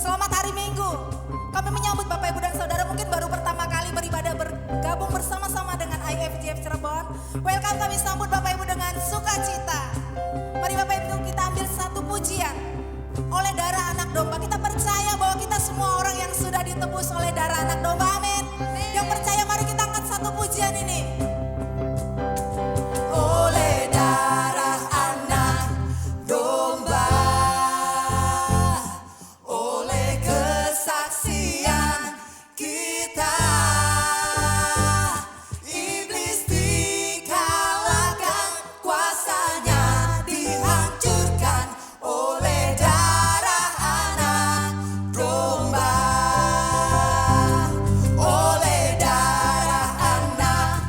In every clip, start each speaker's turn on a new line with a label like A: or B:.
A: Selamat hari Minggu. Kami menyambut Bapak Ibu dan Saudara mungkin baru pertama kali beribadah bergabung bersama-sama dengan IFGF Cirebon. Welcome, kami sambut Bapak Ibu dengan sukacita. Mari Bapak Ibu kita ambil satu pujian. Oleh darah anak domba, kita percaya bahwa kita semua orang yang sudah ditebus oleh darah anak domba. Amin. Yang percaya mari kita angkat satu pujian ini. Oleh darah anak domba, oleh kesaksian kita, iblis dikalahkan, kuasanya dihancurkan oleh darah anak domba, oleh darah anak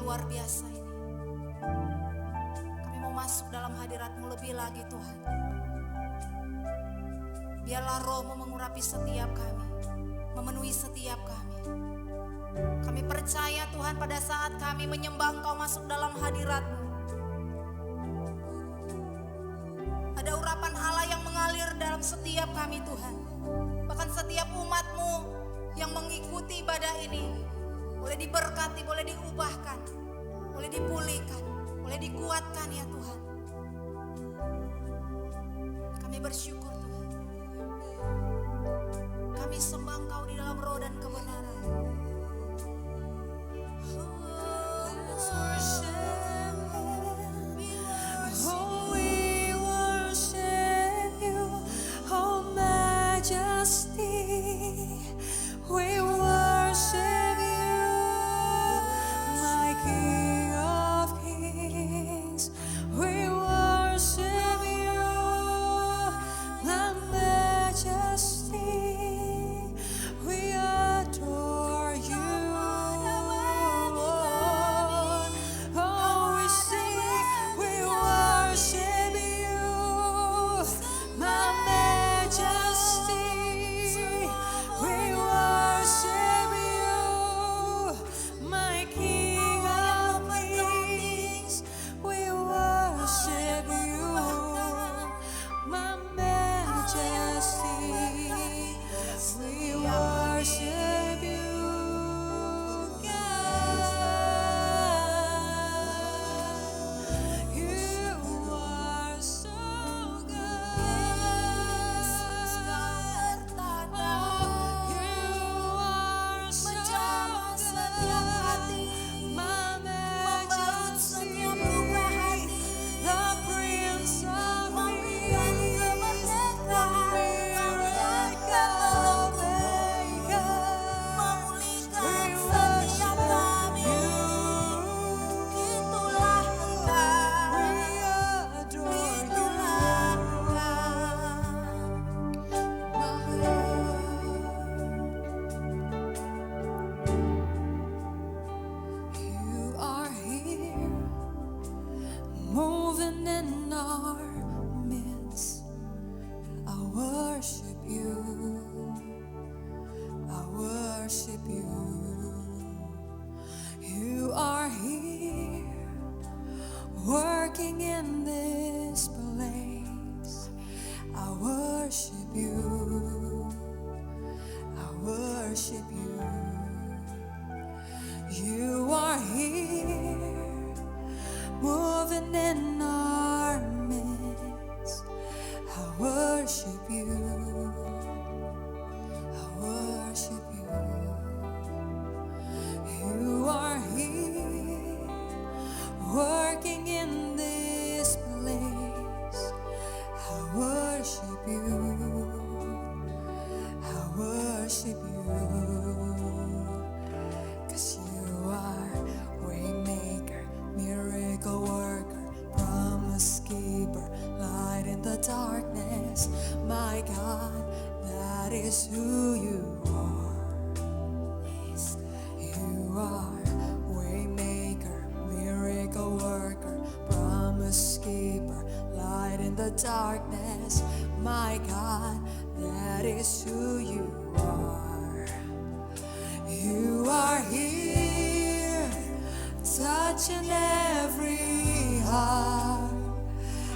A: luar biasa ini. Kami mau masuk dalam hadirat-Mu lebih lagi Tuhan. Biarlah Roh-Mu mengurapi setiap kami, memenuhi setiap kami. Kami percaya Tuhan pada saat kami menyembah Engkau masuk dalam hadirat-Mu, ada urapan Allah yang mengalir dalam setiap kami Tuhan. Bahkan setiap umat-Mu yang mengikuti ibadah ini boleh diberkati, boleh diubahkan, boleh dipulihkan, boleh dikuatkan ya Tuhan. Kami bersyukur Tuhan. Kami sembah Engkau di dalam roh dan kebenaran.
B: We worship you, my King of Kings. We worship you, my Majesty. We adore you. Oh, we sing, we worship you, my Majesty. We worship you, my King of Kings. We worship you, my Majesty. We worship you, God. You are so good. Moving in our midst, I worship you, I worship you. You are here, working in this place. I worship you, I worship you. You are here, moving in our midst. I worship you, I worship you. You are here, working in this place. I worship you, I worship you. 'Cause you are waymaker, miracle worker, promise keeper, light in the darkness. My God, that is who you are. You are waymaker, miracle worker, promise keeper, light in the darkness. My God, that is who you are. You are here, touching every heart.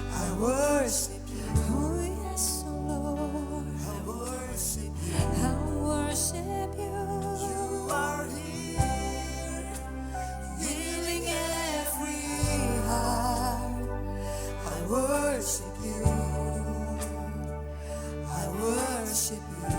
B: I worship you. Oh yes, oh Lord. I worship you. I worship you. You are here, healing every heart. I worship you. I worship you.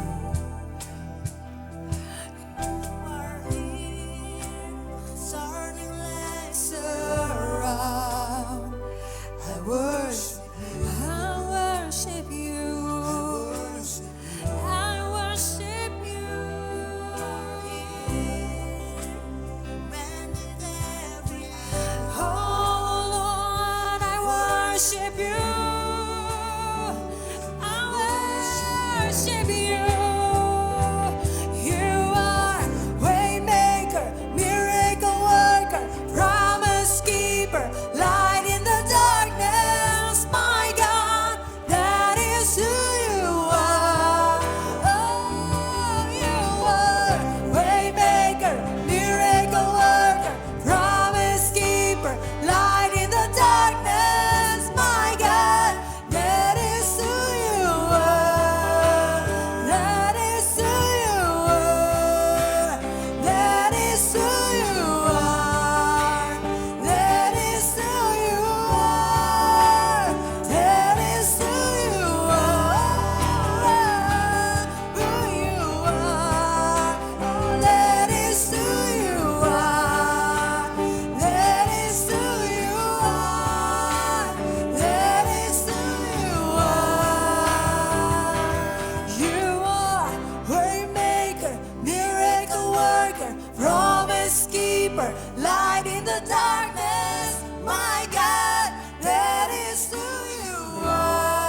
B: keeper, light in the darkness. My God, that is who you are.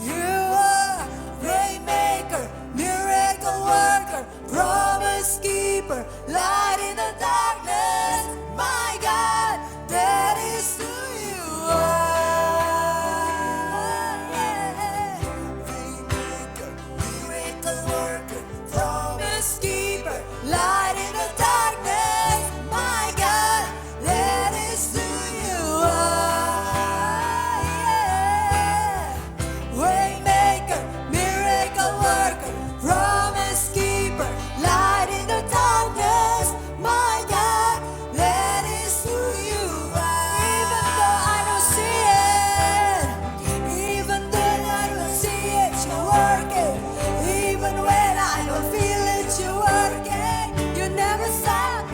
B: You are waymaker, miracle worker, promise keeper, light in the darkness. My God, that is who you are. Waymaker, miracle worker, promise keeper, light in the darkness. My God, that is who you are. Waymaker, miracle worker, promise keeper, light in the darkness. My God, that is who you are. Even though I don't see it, even when I don't see it, you're working. Even when I don't feel it, you're working. You never stop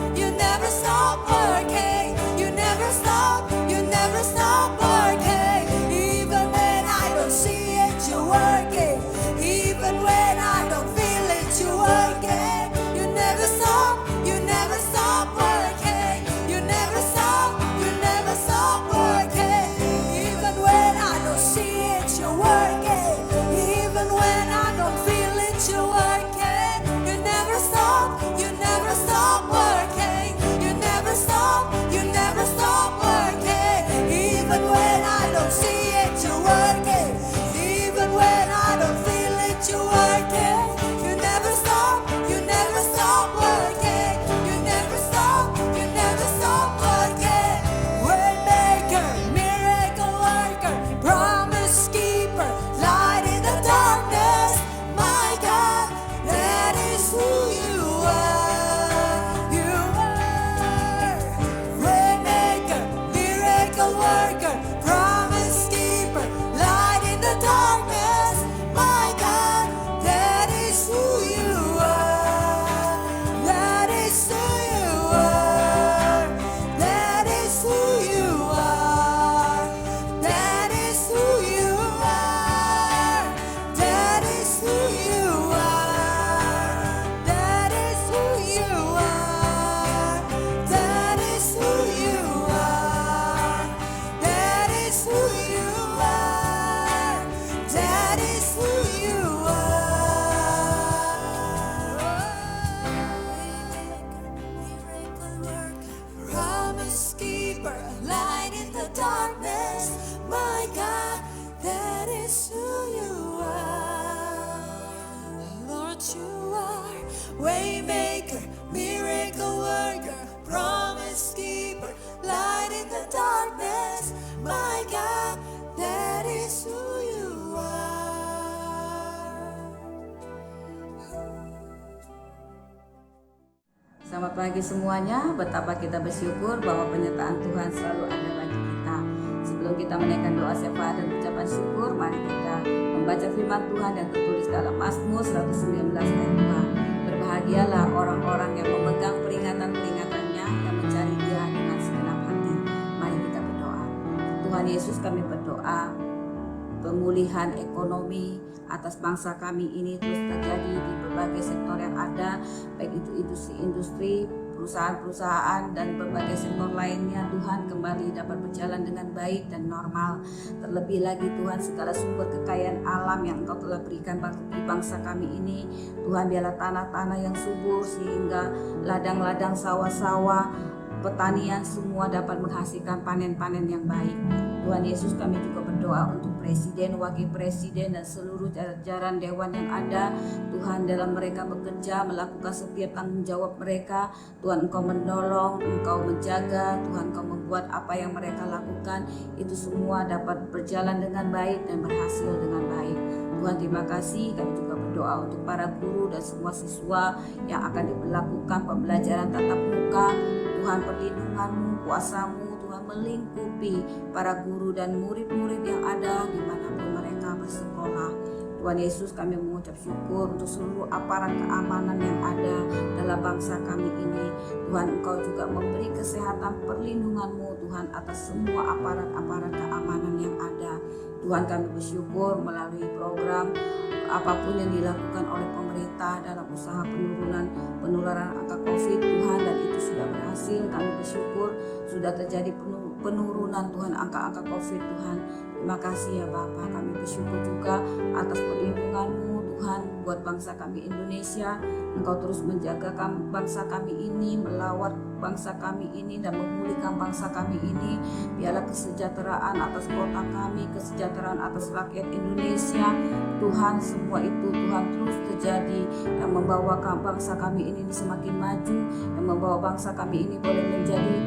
B: working. You never stop working. Even when I don't see it, you're working. Even when I don't feel it, you're working. You never stop working. You never stop working. Even when I don't see it, you're working. Even when I don't feel it, you're working. You never stop working. You never stop working. Even when I don't see it, you're working. Even when I don't feel it, you're working. You never stop working. You never stop working. Waymaker, miracle worker, promise keeper, light in the darkness. My God, that is who you are. You are waymaker, miracle worker, promise keeper, light in the darkness. My God, that is who you are. That is who you are. That is who you are. That is who you are. That is who you are. That is who you are. That is who you are. That is who you are. That is who you are. Promise keeper, light in the darkness. My God, that is who you are. Lord, you are waymaker, miracle worker, promise keeper, light in the darkness. My God, that is who you are.
C: Selamat pagi semuanya, betapa kita bersyukur bahwa penyertaan Tuhan selalu ada bagi kita. Sebelum kita menaikkan doa syafaat dan ucapan syukur, mari kita membaca firman Tuhan yang tertulis dalam Mazmur 119 ayat 2. Berbahagialah orang-orang yang memegang peringatan-peringatannya, yang mencari Dia dengan segenap hati. Mari kita berdoa. Tuhan Yesus, kami berdoa pemulihan ekonomi atas bangsa kami ini terus terjadi di berbagai sektor yang ada, baik itu industri, perusahaan-perusahaan dan berbagai sektor lainnya. Tuhan, kembali dapat berjalan dengan baik dan normal. Terlebih lagi Tuhan, segala sumber kekayaan alam yang Engkau telah berikan bagi bangsa kami ini, Tuhan, biarlah tanah-tanah yang subur sehingga ladang-ladang, sawah-sawah, petanian semua dapat menghasilkan panen-panen yang baik. Tuhan Yesus, kami juga berdoa untuk presiden, wakil presiden dan seluruh jajaran dewan yang ada. Tuhan, dalam mereka bekerja, melakukan setiap tanggung jawab mereka, Tuhan, Engkau menolong, Engkau menjaga, Tuhan, Engkau membuat apa yang mereka lakukan itu semua dapat berjalan dengan baik dan berhasil dengan baik. Tuhan, terima kasih. Kami juga berdoa untuk para guru dan semua siswa yang akan diberlakukan pembelajaran tatap muka. Tuhan, perlindungan-Mu, kuasa-Mu, Tuhan, melingkupi para guru dan murid-murid yang ada dimanapun mereka bersekolah. Tuhan Yesus, kami mengucap syukur untuk seluruh aparat keamanan yang ada dalam bangsa kami ini. Tuhan, Engkau juga memberi kesehatan, perlindungan-Mu, Tuhan, atas semua aparat-aparat keamanan yang ada. Tuhan, kami bersyukur melalui program apapun yang dilakukan oleh pemerintah dalam usaha penularan angka COVID, Tuhan, dan sudah berhasil. Kami bersyukur sudah terjadi penurunan Tuhan angka-angka COVID Tuhan. Terima kasih ya Bapa. Kami bersyukur juga atas perlindungan-Mu Tuhan buat bangsa kami Indonesia. Engkau terus menjaga bangsa kami ini, melawat bangsa kami ini dan memulihkan bangsa kami ini. Biarlah kesejahteraan atas kota kami, kesejahteraan atas rakyat Indonesia Tuhan, semua itu Tuhan terus terjadi yang membawa bangsa kami ini semakin maju, yang membawa bangsa kami ini boleh menjadi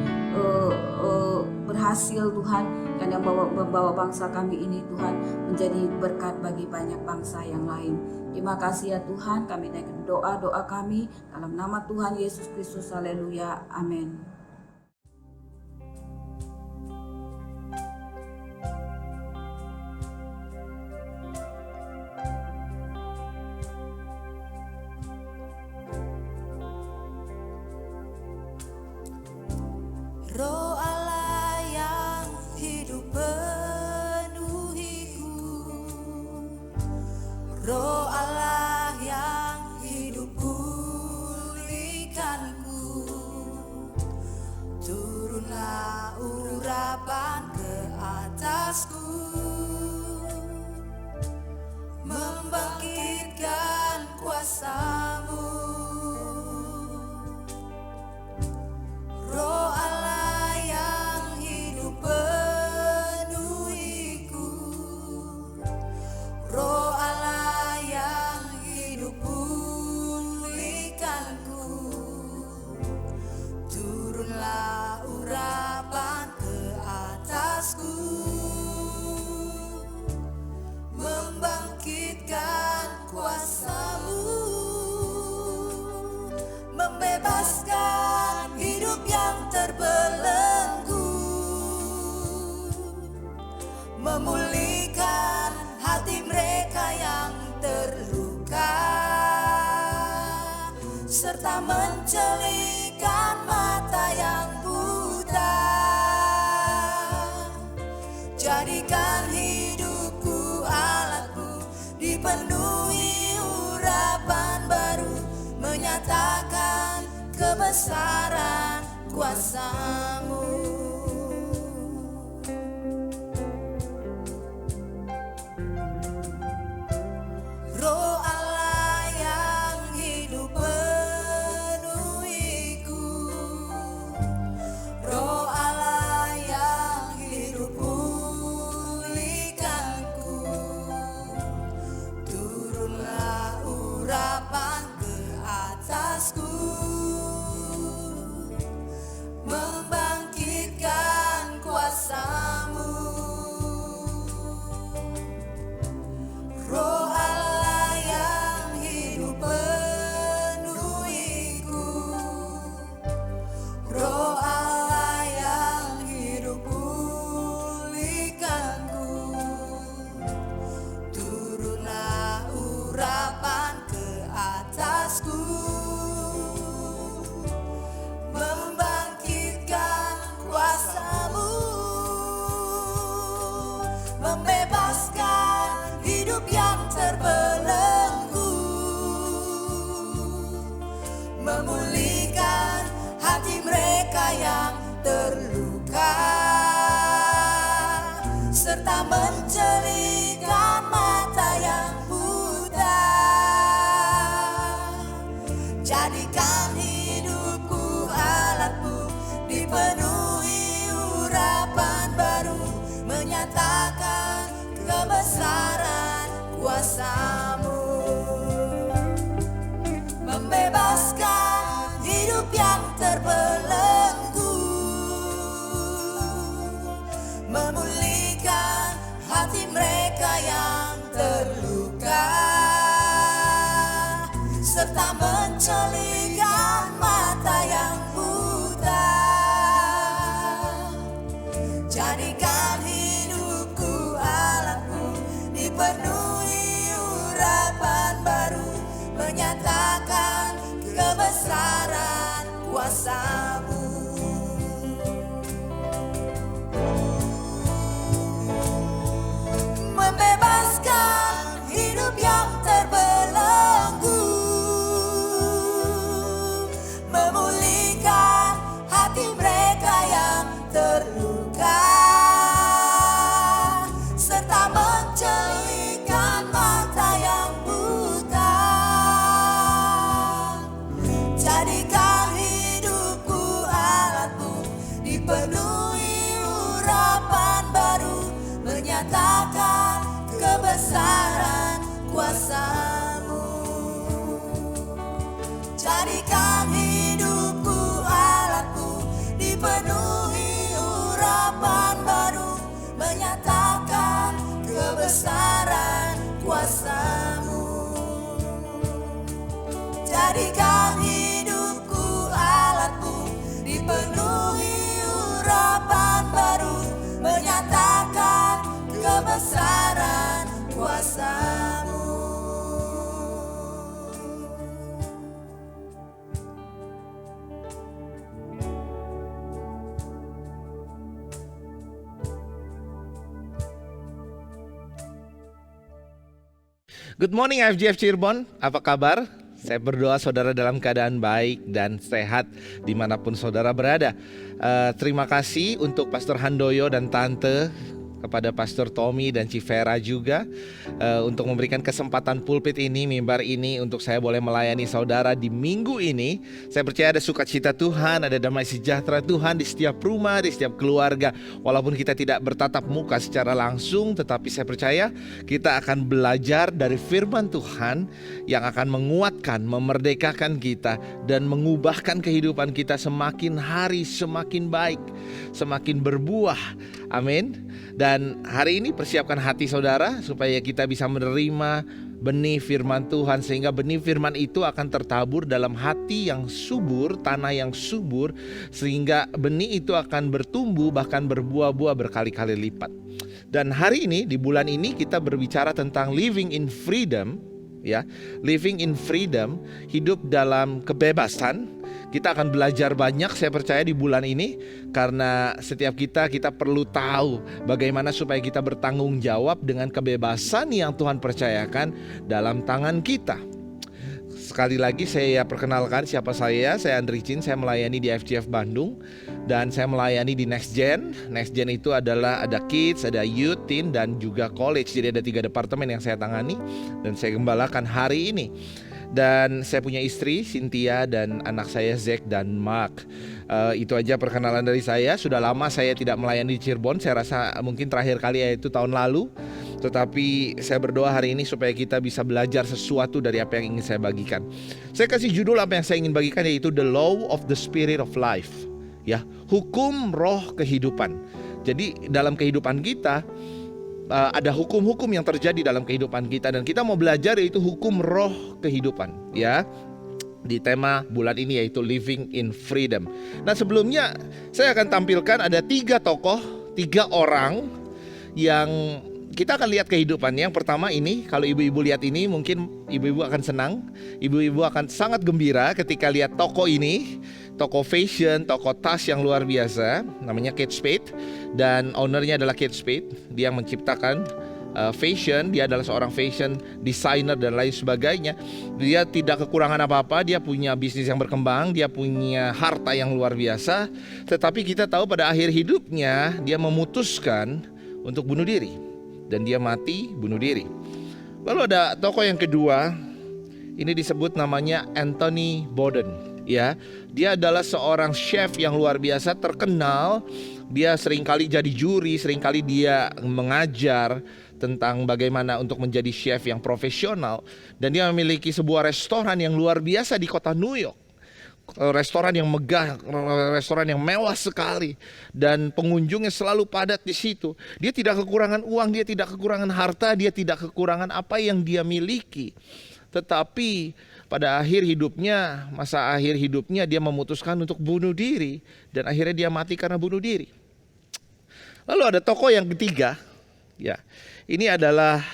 C: berhasil Tuhan, dan yang membawa bangsa kami ini Tuhan menjadi berkat bagi banyak bangsa yang lain. Terima kasih ya Tuhan, kami naikkan doa-doa kami dalam nama Tuhan Yesus Kristus. Haleluya, amin.
B: Roh Allah yang hidup penuhiku, Roh Allah yang hidup pulihkanku, turunlah urapan ke atasku, membangkitkan kuasa-Mu. Roh Allah yang hidup penuhiku, Roh Allah yang hidup pulihkanku, turunlah urapan ke atasku, membangkitkan kuasa-Mu, membebaskan hidup yang terbelenggu, memulihkan hati mereka yang terluka, serta mencelikan mata yang buta. Jadikan hidupku alatmu, dipenuhi urapan baru, menyatakan kebesaran kuasa-Mu. Roh Allah yang hidup penuhiku, Roh Allah yang hidup pulihkanku, turunlah urapan ke atasku, membangkitkan kuasa-Mu. Roh Allah yang hidup penuhiku, Roh Allah yang hidup pulihkanku, turunlah urapan ke atasku, membangkitkan kuasa-Mu, membebaskan hidup yang terbelenggu, memulihkan hati mereka yang terluka, serta mencelikan mata yang buta. Jadikan hidupku alatmu, dipenuhi urapan baru, menyatakan kebesaran kuasa-Mu, membebaskan hidup yang terbelenggu, memulihkan hati mereka yang terluka, serta mencelikan mata yang buta. Jadikan hidupku alatmu, dipenuhi urapan baru, menyatakan kebesaran kuasa-Mu. Membebaskan hidup yang terbelenggu, Jadikan hidupku alatku, dipenuhi urapan baru, menyatakan kebesaran kuasa-Mu. Jadikan hidupku alatku, dipenuhi urapan baru, menyatakan kebesaran kuasa-Mu.
D: Good morning FGF Cirebon, apa kabar? Saya berdoa saudara dalam keadaan baik dan sehat dimanapun saudara berada. Terima kasih untuk Pastor Handoyo dan Tante, kepada Pastor Tommy dan Civera juga untuk memberikan kesempatan pulpit ini, mimbar ini untuk saya boleh melayani saudara di minggu ini. Saya percaya ada sukacita Tuhan, ada damai sejahtera Tuhan di setiap rumah, di setiap keluarga. Walaupun kita tidak bertatap muka secara langsung, tetapi saya percaya kita akan belajar dari firman Tuhan yang akan menguatkan, memerdekakan kita dan mengubahkan kehidupan kita semakin hari semakin baik, semakin berbuah. Amin. Dan hari ini persiapkan hati saudara supaya kita bisa menerima benih firman Tuhan, sehingga benih firman itu akan tertabur dalam hati yang subur, tanah yang subur, sehingga benih itu akan bertumbuh bahkan berbuah-buah berkali-kali lipat. Dan hari ini, di bulan ini kita berbicara tentang living in freedom, ya, living in freedom, hidup dalam kebebasan. Kita akan belajar banyak, saya percaya, di bulan ini, karena setiap kita perlu tahu bagaimana supaya kita bertanggung jawab dengan kebebasan yang Tuhan percayakan dalam tangan kita. Sekali lagi saya perkenalkan siapa saya Andri Chin, saya melayani di FGF Bandung dan saya melayani di Next Gen. Next Gen itu adalah ada kids, ada youth, teen, dan juga college. Jadi ada 3 departemen yang saya tangani dan saya gembalakan hari ini. Dan saya punya istri Cynthia dan anak saya Zack dan Mark. Itu aja perkenalan dari saya. Sudah lama saya tidak melayani di Cirebon. Saya rasa mungkin terakhir kali yaitu tahun lalu. Tetapi saya berdoa hari ini supaya kita bisa belajar sesuatu dari apa yang ingin saya bagikan. Saya kasih judul apa yang saya ingin bagikan, yaitu The Law of the Spirit of Life. Ya, hukum roh kehidupan. Jadi dalam kehidupan kita ada hukum-hukum yang terjadi dalam kehidupan kita, dan kita mau belajar yaitu hukum roh kehidupan, ya, di tema bulan ini yaitu living in freedom. Nah, sebelumnya saya akan tampilkan ada 3 tokoh, 3 orang yang kita akan lihat kehidupannya. Yang pertama ini, kalau ibu-ibu lihat ini mungkin ibu-ibu akan senang, ibu-ibu akan sangat gembira ketika lihat tokoh ini. Toko fashion, toko tas yang luar biasa, namanya Kate Spade, dan ownernya adalah Kate Spade. Dia yang menciptakan fashion, dia adalah seorang fashion designer dan lain sebagainya. Dia tidak kekurangan apa-apa, dia punya bisnis yang berkembang, dia punya harta yang luar biasa. Tetapi kita tahu pada akhir hidupnya dia memutuskan untuk bunuh diri, dan dia mati bunuh diri. Lalu ada tokoh yang kedua, ini disebut namanya Anthony Bourdain. Ya, dia adalah seorang chef yang luar biasa terkenal. Dia seringkali jadi juri, seringkali dia mengajar tentang bagaimana untuk menjadi chef yang profesional. Dan dia memiliki sebuah restoran yang luar biasa di kota New York. Restoran yang megah, restoran yang mewah sekali, dan pengunjungnya selalu padat di situ. Dia tidak kekurangan uang, dia tidak kekurangan harta, dia tidak kekurangan apa yang dia miliki. Tetapi pada akhir hidupnya, masa akhir hidupnya, dia memutuskan untuk bunuh diri, dan akhirnya dia mati karena bunuh diri. Lalu ada tokoh yang ketiga, ya, ini adalah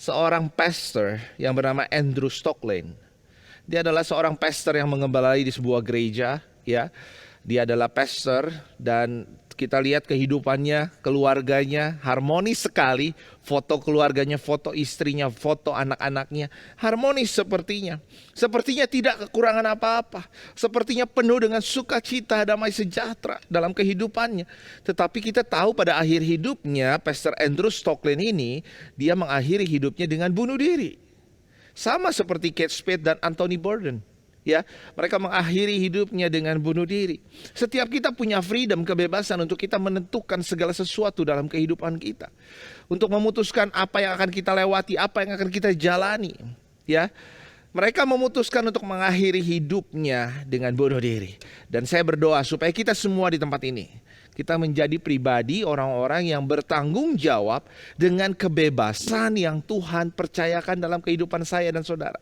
D: seorang pastor yang bernama Andrew Stocklane. Dia adalah seorang pastor yang mengembalai di sebuah gereja, ya. Dia adalah pastor, dan kita lihat kehidupannya, keluarganya harmonis sekali. Foto keluarganya, foto istrinya, foto anak-anaknya harmonis sepertinya. Sepertinya tidak kekurangan apa-apa. Sepertinya penuh dengan sukacita, damai sejahtera dalam kehidupannya. Tetapi kita tahu pada akhir hidupnya, Pastor Andrew Stocklane ini, dia mengakhiri hidupnya dengan bunuh diri. Sama seperti Kate Spade dan Anthony Bourdain. Ya, mereka mengakhiri hidupnya dengan bunuh diri. Setiap kita punya freedom, kebebasan untuk kita menentukan segala sesuatu dalam kehidupan kita, untuk memutuskan apa yang akan kita lewati, apa yang akan kita jalani. Ya, Mereka memutuskan untuk mengakhiri hidupnya dengan bunuh diri. Dan saya berdoa supaya kita semua di tempat ini, kita menjadi pribadi orang-orang yang bertanggung jawab dengan kebebasan yang Tuhan percayakan dalam kehidupan saya dan saudara.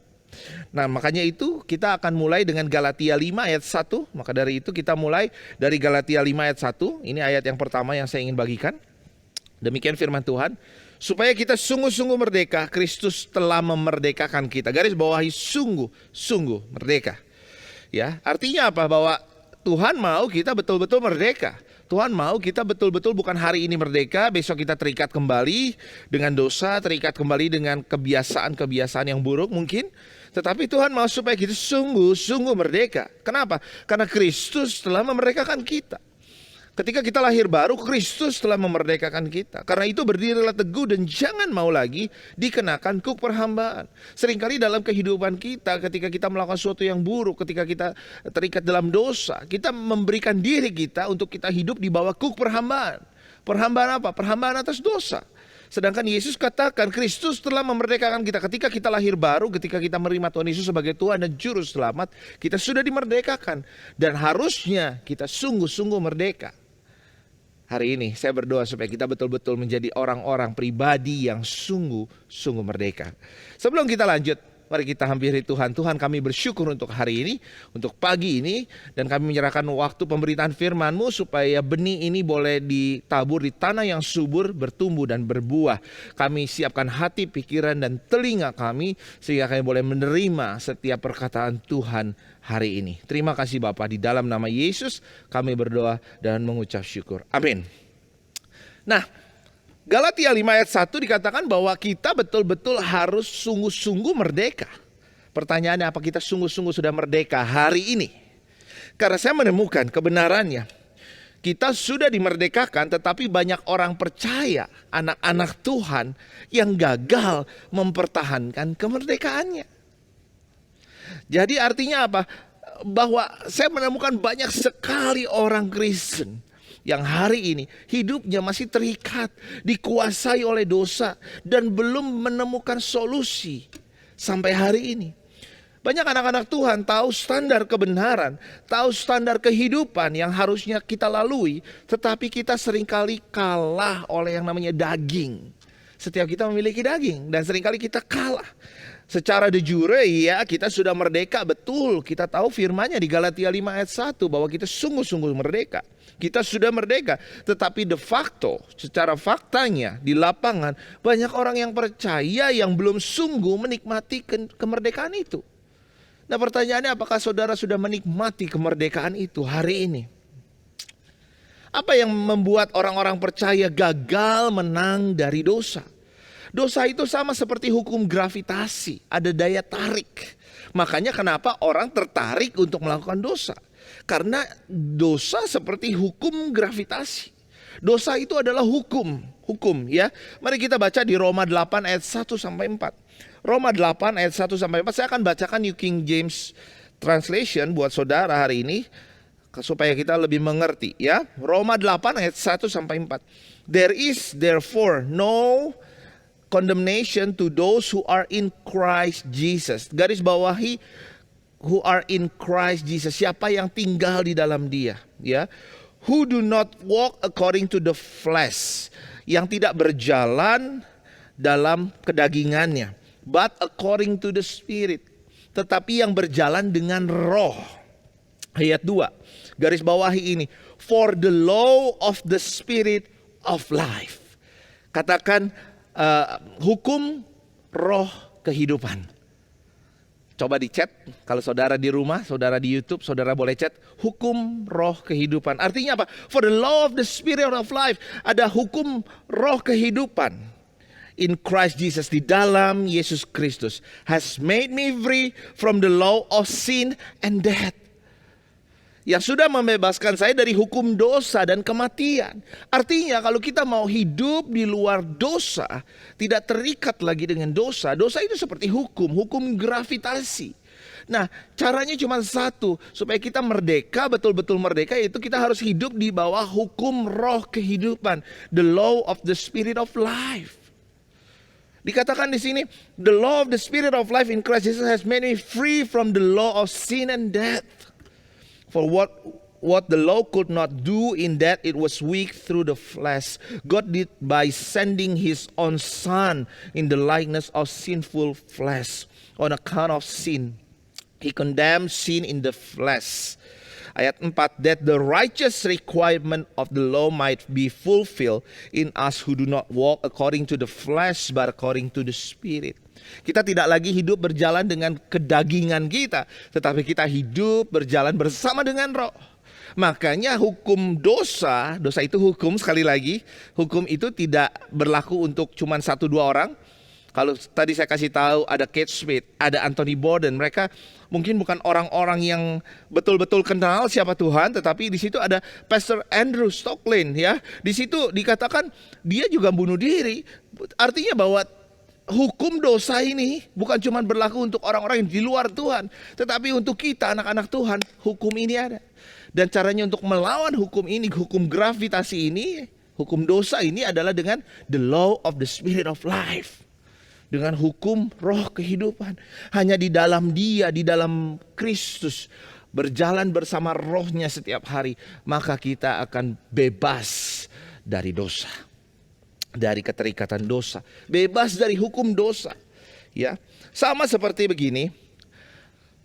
D: Nah, makanya itu kita akan mulai dengan Galatia 5 ayat 1. Maka dari itu kita mulai dari Galatia 5 ayat 1. Ini ayat yang pertama yang saya ingin bagikan. Demikian firman Tuhan. Supaya kita sungguh-sungguh merdeka, Kristus telah memerdekakan kita. Garis bawahi sungguh-sungguh merdeka. Ya, artinya apa? Bahwa Tuhan mau kita betul-betul merdeka. Tuhan mau kita betul-betul bukan hari ini merdeka, besok kita terikat kembali dengan dosa, terikat kembali dengan kebiasaan-kebiasaan yang buruk mungkin. Tetapi Tuhan mau supaya kita sungguh-sungguh merdeka. Kenapa? Karena Kristus telah memerdekakan kita. Ketika kita lahir baru, Kristus telah memerdekakan kita. Karena itu berdirilah teguh dan jangan mau lagi dikenakan kuk perhambaan. Seringkali dalam kehidupan kita, ketika kita melakukan sesuatu yang buruk, ketika kita terikat dalam dosa, kita memberikan diri kita untuk kita hidup di bawah kuk perhambaan. Perhambaan apa? Perhambaan atas dosa. Sedangkan Yesus katakan Kristus telah memerdekakan kita. Ketika kita lahir baru, ketika kita menerima Tuhan Yesus sebagai Tuhan dan Juru Selamat, kita sudah dimerdekakan. Dan harusnya kita sungguh-sungguh merdeka. Hari ini saya berdoa supaya kita betul-betul menjadi orang-orang pribadi yang sungguh-sungguh merdeka. Sebelum kita lanjut, mari kita hampiri Tuhan. Tuhan, kami bersyukur untuk hari ini, untuk pagi ini, dan kami menyerahkan waktu pemberitaan firman-Mu supaya benih ini boleh ditabur di tanah yang subur, bertumbuh dan berbuah. Kami siapkan hati, pikiran, dan telinga kami sehingga kami boleh menerima setiap perkataan Tuhan hari ini. Terima kasih Bapa, di dalam nama Yesus kami berdoa dan mengucap syukur. Amin. Nah, Galatia 5 ayat 1 dikatakan bahwa kita betul-betul harus sungguh-sungguh merdeka. Pertanyaannya, apa kita sungguh-sungguh sudah merdeka hari ini? Karena saya menemukan kebenarannya. Kita sudah dimerdekakan, tetapi banyak orang percaya, anak-anak Tuhan yang gagal mempertahankan kemerdekaannya. Jadi artinya apa? Bahwa saya menemukan banyak sekali orang Kristen yang hari ini hidupnya masih terikat, dikuasai oleh dosa dan belum menemukan solusi sampai hari ini. Banyak anak-anak Tuhan tahu standar kebenaran, tahu standar kehidupan yang harusnya kita lalui, tetapi kita seringkali kalah oleh yang namanya daging. Setiap kita memiliki daging dan seringkali kita kalah. Secara de jure ya kita sudah merdeka, betul. Kita tahu firman-Nya di Galatia 5 ayat 1 bahwa kita sungguh-sungguh merdeka. Kita sudah merdeka, tetapi de facto, secara faktanya di lapangan banyak orang yang percaya yang belum sungguh menikmati kemerdekaan itu. Nah, pertanyaannya, apakah saudara sudah menikmati kemerdekaan itu hari ini? Apa yang membuat orang-orang percaya gagal menang dari dosa? Dosa itu sama seperti hukum gravitasi, ada daya tarik. Makanya kenapa orang tertarik untuk melakukan dosa? Karena dosa seperti hukum gravitasi. Dosa itu adalah hukum ya. Mari kita baca di Roma 8 ayat 1 sampai 4. Roma 8 ayat 1 sampai 4. Saya akan bacakan New King James Translation buat saudara hari ini supaya kita lebih mengerti ya. Roma 8 ayat 1 sampai 4. There is therefore no condemnation to those who are in Christ Jesus. Garis bawahi who are in Christ Jesus. Siapa yang tinggal di dalam Dia, ya. Who do not walk according to the flesh, yang tidak berjalan dalam kedagingannya, but according to the Spirit, tetapi yang berjalan dengan roh. Ayat 2, garis bawahi ini, for the law of the Spirit of life. Katakan hukum roh kehidupan. Coba di chat, kalau saudara di rumah, saudara di YouTube, saudara boleh chat hukum roh kehidupan. Artinya apa? For the law of the Spirit of life. Ada hukum roh kehidupan in Christ Jesus, di dalam Yesus Kristus, has made me free from the law of sin and death. Yang sudah membebaskan saya dari hukum dosa dan kematian. Artinya kalau kita mau hidup di luar dosa, tidak terikat lagi dengan dosa. Dosa itu seperti hukum gravitasi. Nah, caranya cuma satu, supaya kita merdeka, betul-betul merdeka, yaitu kita harus hidup di bawah hukum roh kehidupan, the law of the Spirit of life. Dikatakan di sini, the law of the Spirit of life in Christ Jesus has made me free from the law of sin and death. For what the law could not do in that it was weak through the flesh, God did by sending his own Son in the likeness of sinful flesh. On account of sin, he condemned sin in the flesh. Ayat 4, that the righteous requirement of the law might be fulfilled in us who do not walk according to the flesh but according to the Spirit. Kita tidak lagi hidup berjalan dengan kedagingan kita, tetapi kita hidup berjalan bersama dengan Roh. Makanya hukum dosa itu hukum, sekali lagi, hukum itu tidak berlaku untuk cuma 1-2 orang. Kalau tadi saya kasih tahu ada Kate Smith, ada Anthony Borden, mereka mungkin bukan orang-orang yang betul-betul kenal siapa Tuhan, tetapi di situ ada Pastor Andrew Stocklin, ya. Di situ dikatakan dia juga bunuh diri. Artinya bahwa hukum dosa ini bukan cuma berlaku untuk orang-orang yang di luar Tuhan, tetapi untuk kita anak-anak Tuhan, hukum ini ada. Dan caranya untuk melawan hukum ini, hukum gravitasi ini, hukum dosa ini adalah dengan the law of the Spirit of life. Dengan hukum roh kehidupan. Hanya di dalam Dia, di dalam Kristus, berjalan bersama rohnya setiap hari, maka kita akan bebas dari dosa, dari keterikatan dosa, bebas dari hukum dosa. Ya, sama seperti begini.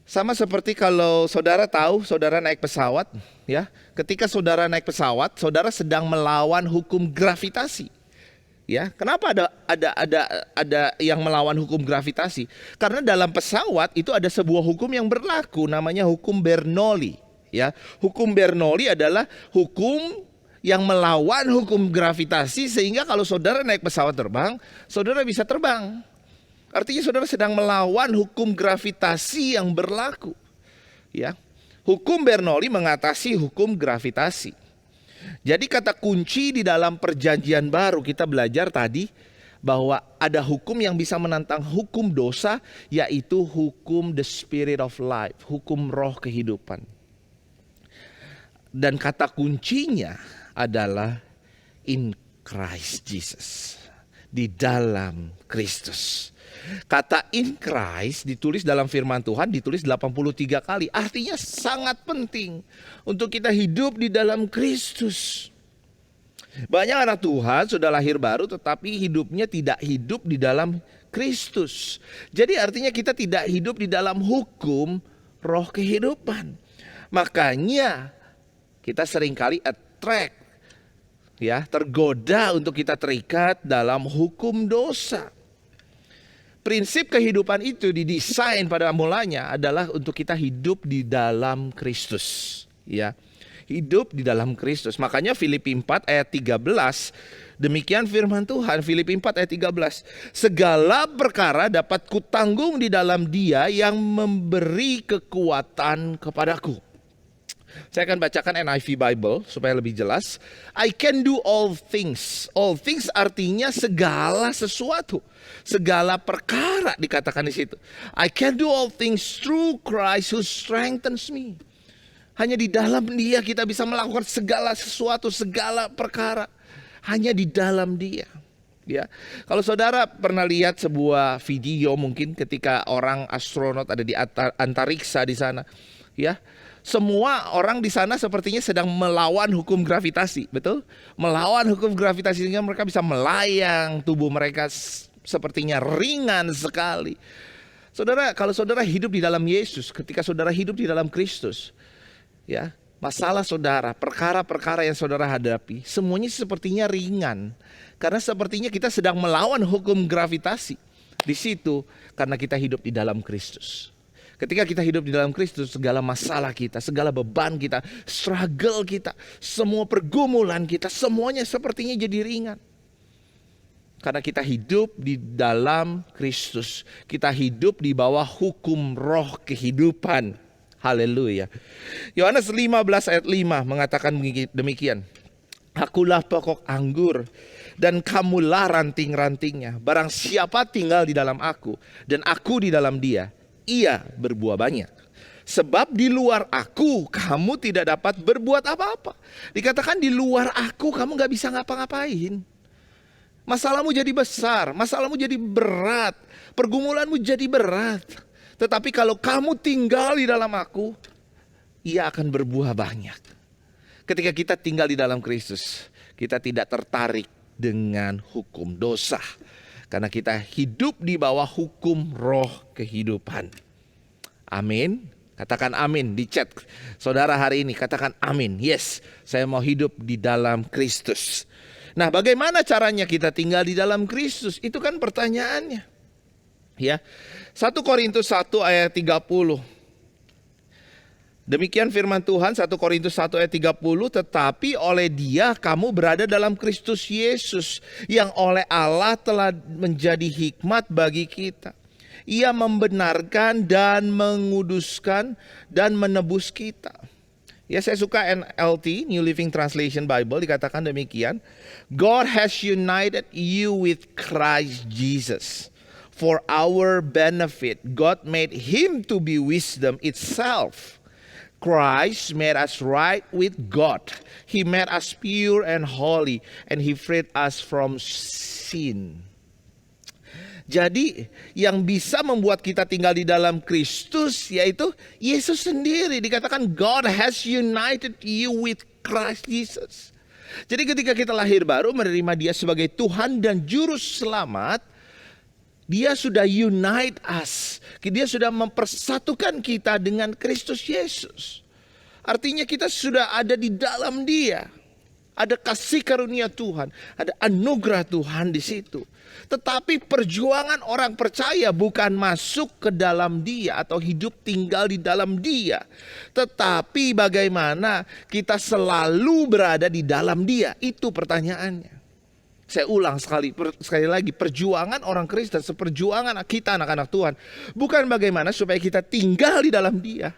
D: Sama seperti kalau saudara tahu, saudara naik pesawat, ya. Ketika saudara naik pesawat, saudara sedang melawan hukum gravitasi. Ya, kenapa ada yang melawan hukum gravitasi? Karena dalam pesawat itu ada sebuah hukum yang berlaku, namanya hukum Bernoulli. Ya, hukum Bernoulli adalah hukum yang melawan hukum gravitasi, sehingga kalau saudara naik pesawat terbang, saudara bisa terbang. Artinya saudara sedang melawan hukum gravitasi yang berlaku. Ya, hukum Bernoulli mengatasi hukum gravitasi. Jadi kata kunci di dalam perjanjian baru kita belajar tadi bahwa ada hukum yang bisa menantang hukum dosa, yaitu hukum the Spirit of life, hukum roh kehidupan. Dan kata kuncinya adalah in Christ Jesus, di dalam Kristus. Kata in Christ ditulis dalam firman Tuhan, ditulis 83 kali. Artinya sangat penting untuk kita hidup di dalam Kristus. Banyak anak Tuhan sudah lahir baru tetapi hidupnya tidak hidup di dalam Kristus. Jadi artinya kita tidak hidup di dalam hukum roh kehidupan. Makanya kita seringkali tergoda untuk kita terikat dalam hukum dosa. Prinsip kehidupan itu didesain pada mulanya adalah untuk kita hidup di dalam Kristus, ya. Hidup di dalam Kristus. Makanya Filipi 4 ayat 13, demikian firman Tuhan, Filipi 4 ayat 13. Segala perkara dapat kutanggung di dalam Dia yang memberi kekuatan kepadaku. Saya akan bacakan NIV Bible supaya lebih jelas. I can do all things. All things artinya segala sesuatu, segala perkara dikatakan di situ. I can do all things through Christ who strengthens me. Hanya di dalam Dia kita bisa melakukan segala sesuatu, segala perkara. Hanya di dalam Dia. Ya, kalau saudara pernah lihat sebuah video mungkin ketika orang astronot ada di antariksa di sana, ya. Semua orang di sana sepertinya sedang melawan hukum gravitasi, betul? Melawan hukum gravitasi sehingga mereka bisa melayang, tubuh mereka sepertinya ringan sekali. Saudara, kalau saudara hidup di dalam Yesus, ketika saudara hidup di dalam Kristus, ya, masalah saudara, perkara-perkara yang saudara hadapi, semuanya sepertinya ringan. Karena sepertinya kita sedang melawan hukum gravitasi. Di situ karena kita hidup di dalam Kristus. Ketika kita hidup di dalam Kristus, segala masalah kita, segala beban kita, struggle kita, semua pergumulan kita, semuanya sepertinya jadi ringan. Karena kita hidup di dalam Kristus. Kita hidup di bawah hukum roh kehidupan. Haleluya. Yohanes 15 ayat 5 mengatakan demikian. Akulah pokok anggur dan kamulah ranting-rantingnya. Barang siapa tinggal di dalam aku dan aku di dalam dia, ia berbuah banyak. Sebab di luar aku kamu tidak dapat berbuat apa-apa. Dikatakan di luar aku kamu gak bisa ngapa-ngapain. Masalahmu jadi besar, masalahmu jadi berat, pergumulanmu jadi berat. Tetapi kalau kamu tinggal di dalam aku, ia akan berbuah banyak. Ketika kita tinggal di dalam Kristus, kita tidak tertarik dengan hukum dosa. Karena kita hidup di bawah hukum roh kehidupan. Amin. Katakan amin di chat. Saudara hari ini katakan amin. Yes, saya mau hidup di dalam Kristus. Nah, bagaimana caranya kita tinggal di dalam Kristus? Itu kan pertanyaannya. Ya. 1 Korintus 1 ayat 30. Demikian firman Tuhan 1 Korintus 1 ayat 30, tetapi oleh Dia kamu berada dalam Kristus Yesus yang oleh Allah telah menjadi hikmat bagi kita. Ia membenarkan dan menguduskan dan menebus kita. Ya, saya suka NLT, New Living Translation Bible, dikatakan demikian. God has united you with Christ Jesus. For our benefit, God made him to be wisdom itself. Christ made us right with God. He made us pure and holy, and He freed us from sin. Jadi yang bisa membuat kita tinggal di dalam Kristus yaitu Yesus sendiri. Dikatakan God has united you with Christ Jesus. Jadi ketika kita lahir baru menerima Dia sebagai Tuhan dan Juru Selamat, Dia sudah unite us. Dia sudah mempersatukan kita dengan Kristus Yesus. Artinya kita sudah ada di dalam Dia. Ada kasih karunia Tuhan, ada anugerah Tuhan di situ. Tetapi perjuangan orang percaya bukan masuk ke dalam Dia atau hidup tinggal di dalam Dia. Tetapi bagaimana kita selalu berada di dalam Dia, itu pertanyaannya. Saya ulang sekali lagi, perjuangan orang Kristen, seperjuangan kita anak-anak Tuhan, bukan bagaimana supaya kita tinggal di dalam Dia,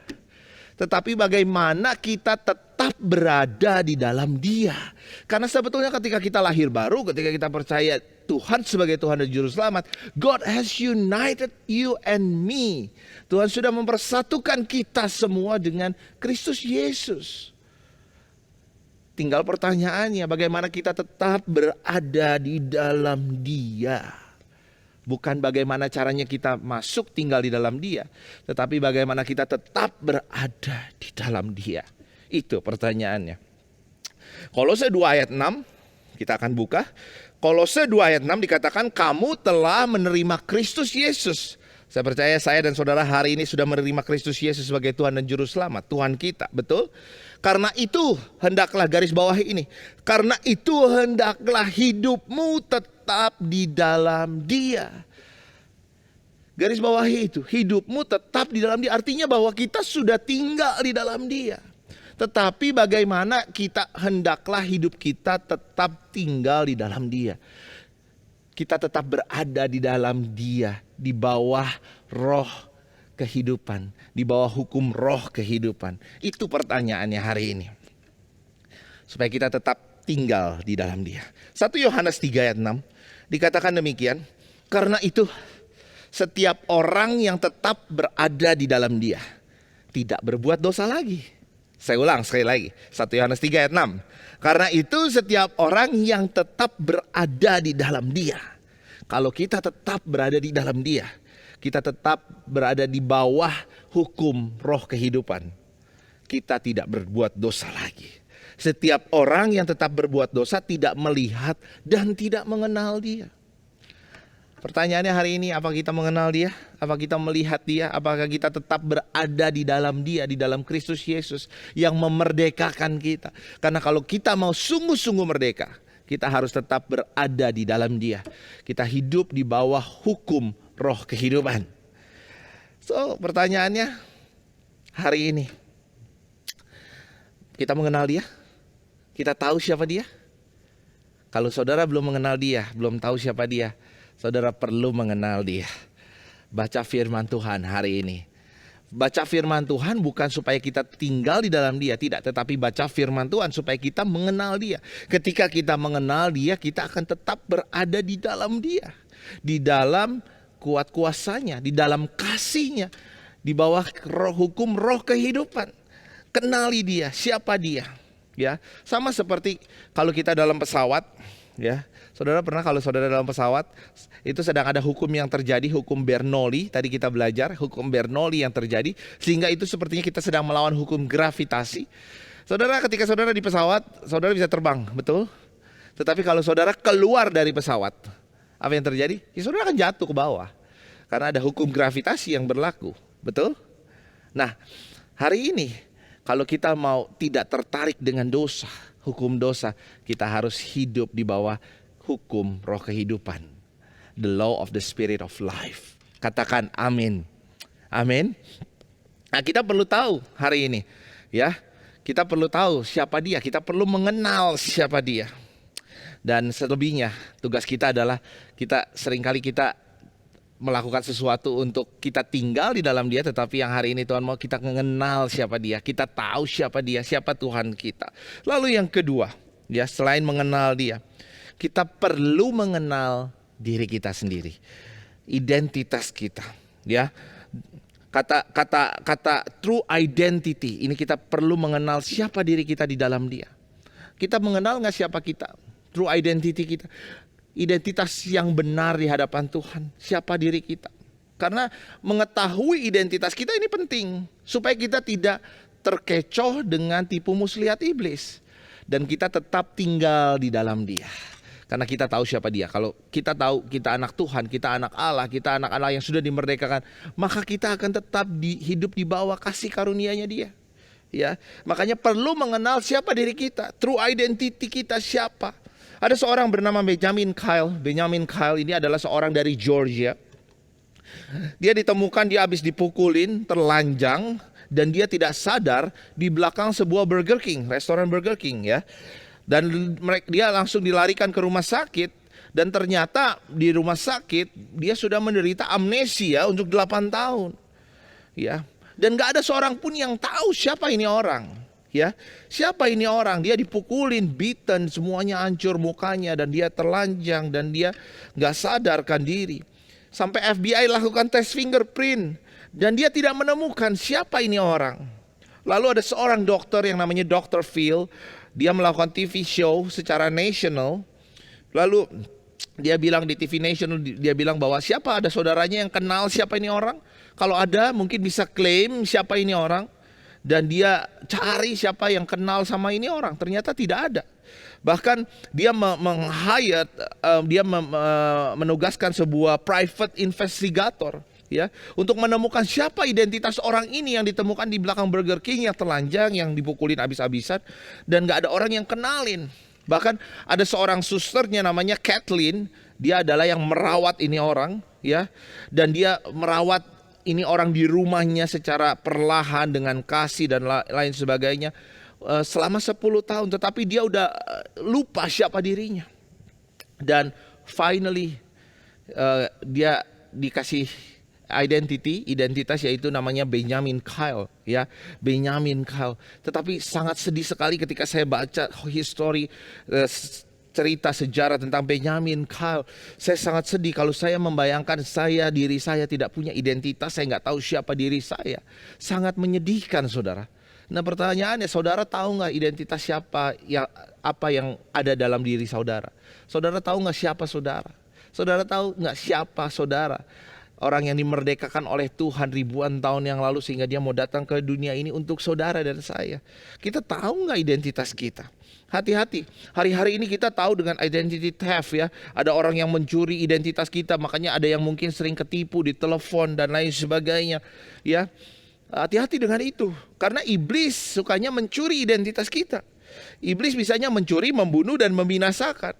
D: tetapi bagaimana kita tetap berada di dalam Dia. Karena sebetulnya ketika kita lahir baru, ketika kita percaya Tuhan sebagai Tuhan dan Juru Selamat, God has united you and me. Tuhan sudah mempersatukan kita semua dengan Kristus Yesus. Tinggal pertanyaannya, bagaimana kita tetap berada di dalam Dia. Bukan bagaimana caranya kita masuk tinggal di dalam Dia, tetapi bagaimana kita tetap berada di dalam Dia. Itu pertanyaannya. Kolose 2 ayat 6, kita akan buka. Kolose 2 ayat 6 dikatakan, kamu telah menerima Kristus Yesus. Saya percaya saya dan saudara hari ini sudah menerima Kristus Yesus sebagai Tuhan dan Juru Selamat. Tuhan kita, betul? Karena itu hendaklah, garis bawahi ini, karena itu hendaklah hidupmu tetap di dalam Dia. Garis bawahi itu, hidupmu tetap di dalam Dia. Artinya bahwa kita sudah tinggal di dalam Dia. Tetapi bagaimana kita hendaklah hidup kita tetap tinggal di dalam Dia. Kita tetap berada di dalam Dia, di bawah roh kehidupan, di bawah hukum roh kehidupan. Itu pertanyaannya hari ini. Supaya kita tetap tinggal di dalam Dia. 1 Yohanes 3 ayat 6 dikatakan demikian, karena itu setiap orang yang tetap berada di dalam Dia tidak berbuat dosa lagi. Saya ulang sekali lagi, 1 Yohanes 3 ayat 6. Karena itu setiap orang yang tetap berada di dalam Dia. Kalau kita tetap berada di dalam Dia, kita tetap berada di bawah hukum roh kehidupan. Kita tidak berbuat dosa lagi. Setiap orang yang tetap berbuat dosa tidak melihat dan tidak mengenal Dia. Pertanyaannya hari ini, apa kita mengenal Dia? Apa kita melihat Dia? Apakah kita tetap berada di dalam Dia, di dalam Kristus Yesus yang memerdekakan kita? Karena kalau kita mau sungguh-sungguh merdeka, kita harus tetap berada di dalam Dia. Kita hidup di bawah hukum roh kehidupan. So, pertanyaannya hari ini, kita mengenal Dia? Kita tahu siapa Dia? Kalau saudara belum mengenal Dia, belum tahu siapa Dia, saudara perlu mengenal Dia. Baca firman Tuhan hari ini. Baca firman Tuhan bukan supaya kita tinggal di dalam Dia, tidak. Tetapi baca firman Tuhan supaya kita mengenal Dia. Ketika kita mengenal Dia, kita akan tetap berada di dalam Dia. Di dalam kuat kuasanya, di dalam kasihnya, di bawah hukum roh kehidupan. Kenali Dia, siapa Dia. Ya, sama seperti kalau kita dalam pesawat, ya. Saudara pernah kalau saudara dalam pesawat, itu sedang ada hukum yang terjadi, hukum Bernoulli, tadi kita belajar, hukum Bernoulli yang terjadi, sehingga itu sepertinya kita sedang melawan hukum gravitasi. Saudara, ketika saudara di pesawat, saudara bisa terbang, betul? Tetapi kalau saudara keluar dari pesawat, apa yang terjadi? Ya saudara akan jatuh ke bawah, karena ada hukum gravitasi yang berlaku, betul? Nah, hari ini, kalau kita mau tidak tertarik dengan dosa, hukum dosa, kita harus hidup di bawah hukum roh kehidupan. The law of the spirit of life. Katakan amin. Amin. Nah, kita perlu tahu hari ini, ya. Kita perlu tahu siapa dia, kita perlu mengenal siapa dia. Dan selebihnya tugas kita adalah seringkali kita melakukan sesuatu untuk kita tinggal di dalam dia, tetapi yang hari ini Tuhan mau kita mengenal siapa dia, kita tahu siapa dia, siapa Tuhan kita. Lalu yang kedua, ya, selain mengenal dia, kita perlu mengenal diri kita sendiri, identitas kita, ya. Kata true identity ini kita perlu mengenal siapa diri kita di dalam dia. Kita mengenal nggak siapa kita, true identity kita, identitas yang benar di hadapan Tuhan, siapa diri kita. Karena mengetahui identitas kita ini penting supaya kita tidak terkecoh dengan tipu muslihat iblis dan kita tetap tinggal di dalam dia. Karena kita tahu siapa dia. Kalau kita tahu kita anak Tuhan, kita anak Allah, kita anak Allah yang sudah dimerdekakan, maka kita akan tetap hidup di bawah kasih karunia-Nya dia. Ya, makanya perlu mengenal siapa diri kita, true identity kita siapa. Ada seorang bernama Benjamin Kyle. Benjamin Kyle ini adalah seorang dari Georgia. Dia ditemukan dia habis dipukulin, terlanjang, dan dia tidak sadar di belakang sebuah Burger King, restoran Burger King, ya. Dan dia langsung dilarikan ke rumah sakit, dan ternyata di rumah sakit dia sudah menderita amnesia untuk 8 tahun. Ya. Dan gak ada seorang pun yang tahu siapa ini orang. Ya, siapa ini orang? Dia dipukulin, beaten, semuanya hancur mukanya, dan dia telanjang, dan dia gak sadarkan diri. Sampai FBI lakukan tes fingerprint, dan dia tidak menemukan siapa ini orang. Lalu ada seorang dokter yang namanya Dr. Phil. Dia melakukan TV show secara nasional. Lalu dia bilang di TV nasional, dia bilang bahwa siapa ada saudaranya yang kenal siapa ini orang. Kalau ada mungkin bisa klaim siapa ini orang. Dan dia cari siapa yang kenal sama ini orang. Ternyata tidak ada. Bahkan dia menugaskan sebuah private investigator, ya, untuk menemukan siapa identitas orang ini yang ditemukan di belakang Burger King yang telanjang, yang dipukulin habis-habisan, dan gak ada orang yang kenalin. Bahkan ada seorang susternya namanya Kathleen, dia adalah yang merawat ini orang, ya, dan dia merawat ini orang di rumahnya secara perlahan dengan kasih dan lain sebagainya selama 10 tahun, tetapi dia udah lupa siapa dirinya. Dan finally dia dikasih identitas, yaitu namanya Benjamin Kyle, ya, Benjamin Kyle. Tetapi sangat sedih sekali ketika saya baca history, cerita sejarah tentang Benjamin Kyle. Saya sangat sedih kalau saya membayangkan diri saya tidak punya identitas, saya nggak tahu siapa diri saya. Sangat menyedihkan, saudara. Nah, pertanyaannya, saudara tahu nggak identitas siapa apa yang ada dalam diri saudara? Saudara tahu nggak siapa saudara? Saudara tahu nggak siapa saudara? Orang yang dimerdekakan oleh Tuhan ribuan tahun yang lalu sehingga dia mau datang ke dunia ini untuk saudara dan saya. Kita tahu nggak identitas kita? Hati-hati, hari-hari ini kita tahu dengan identity theft, ya. Ada orang yang mencuri identitas kita, makanya ada yang mungkin sering ketipu di telepon dan lain sebagainya, ya. Hati-hati dengan itu, karena iblis sukanya mencuri identitas kita. Iblis bisanya mencuri, membunuh, dan membinasakan.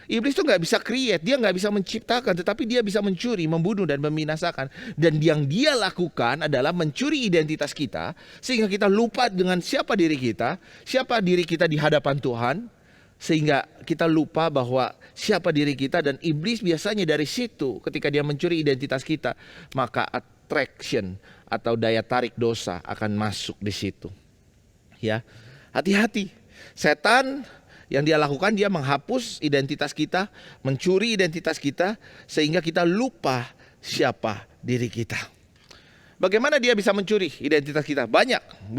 D: Iblis tuh nggak bisa create, dia nggak bisa menciptakan, tetapi dia bisa mencuri, membunuh, dan membinasakan. Dan yang dia lakukan adalah mencuri identitas kita, sehingga kita lupa dengan siapa diri kita di hadapan Tuhan, sehingga kita lupa bahwa siapa diri kita. Dan iblis biasanya dari situ, ketika dia mencuri identitas kita, maka attraction atau daya tarik dosa akan masuk di situ. Ya, hati-hati, setan. Yang dia lakukan, dia menghapus identitas kita, mencuri identitas kita, sehingga kita lupa siapa diri kita. Bagaimana dia bisa mencuri identitas kita? Banyak.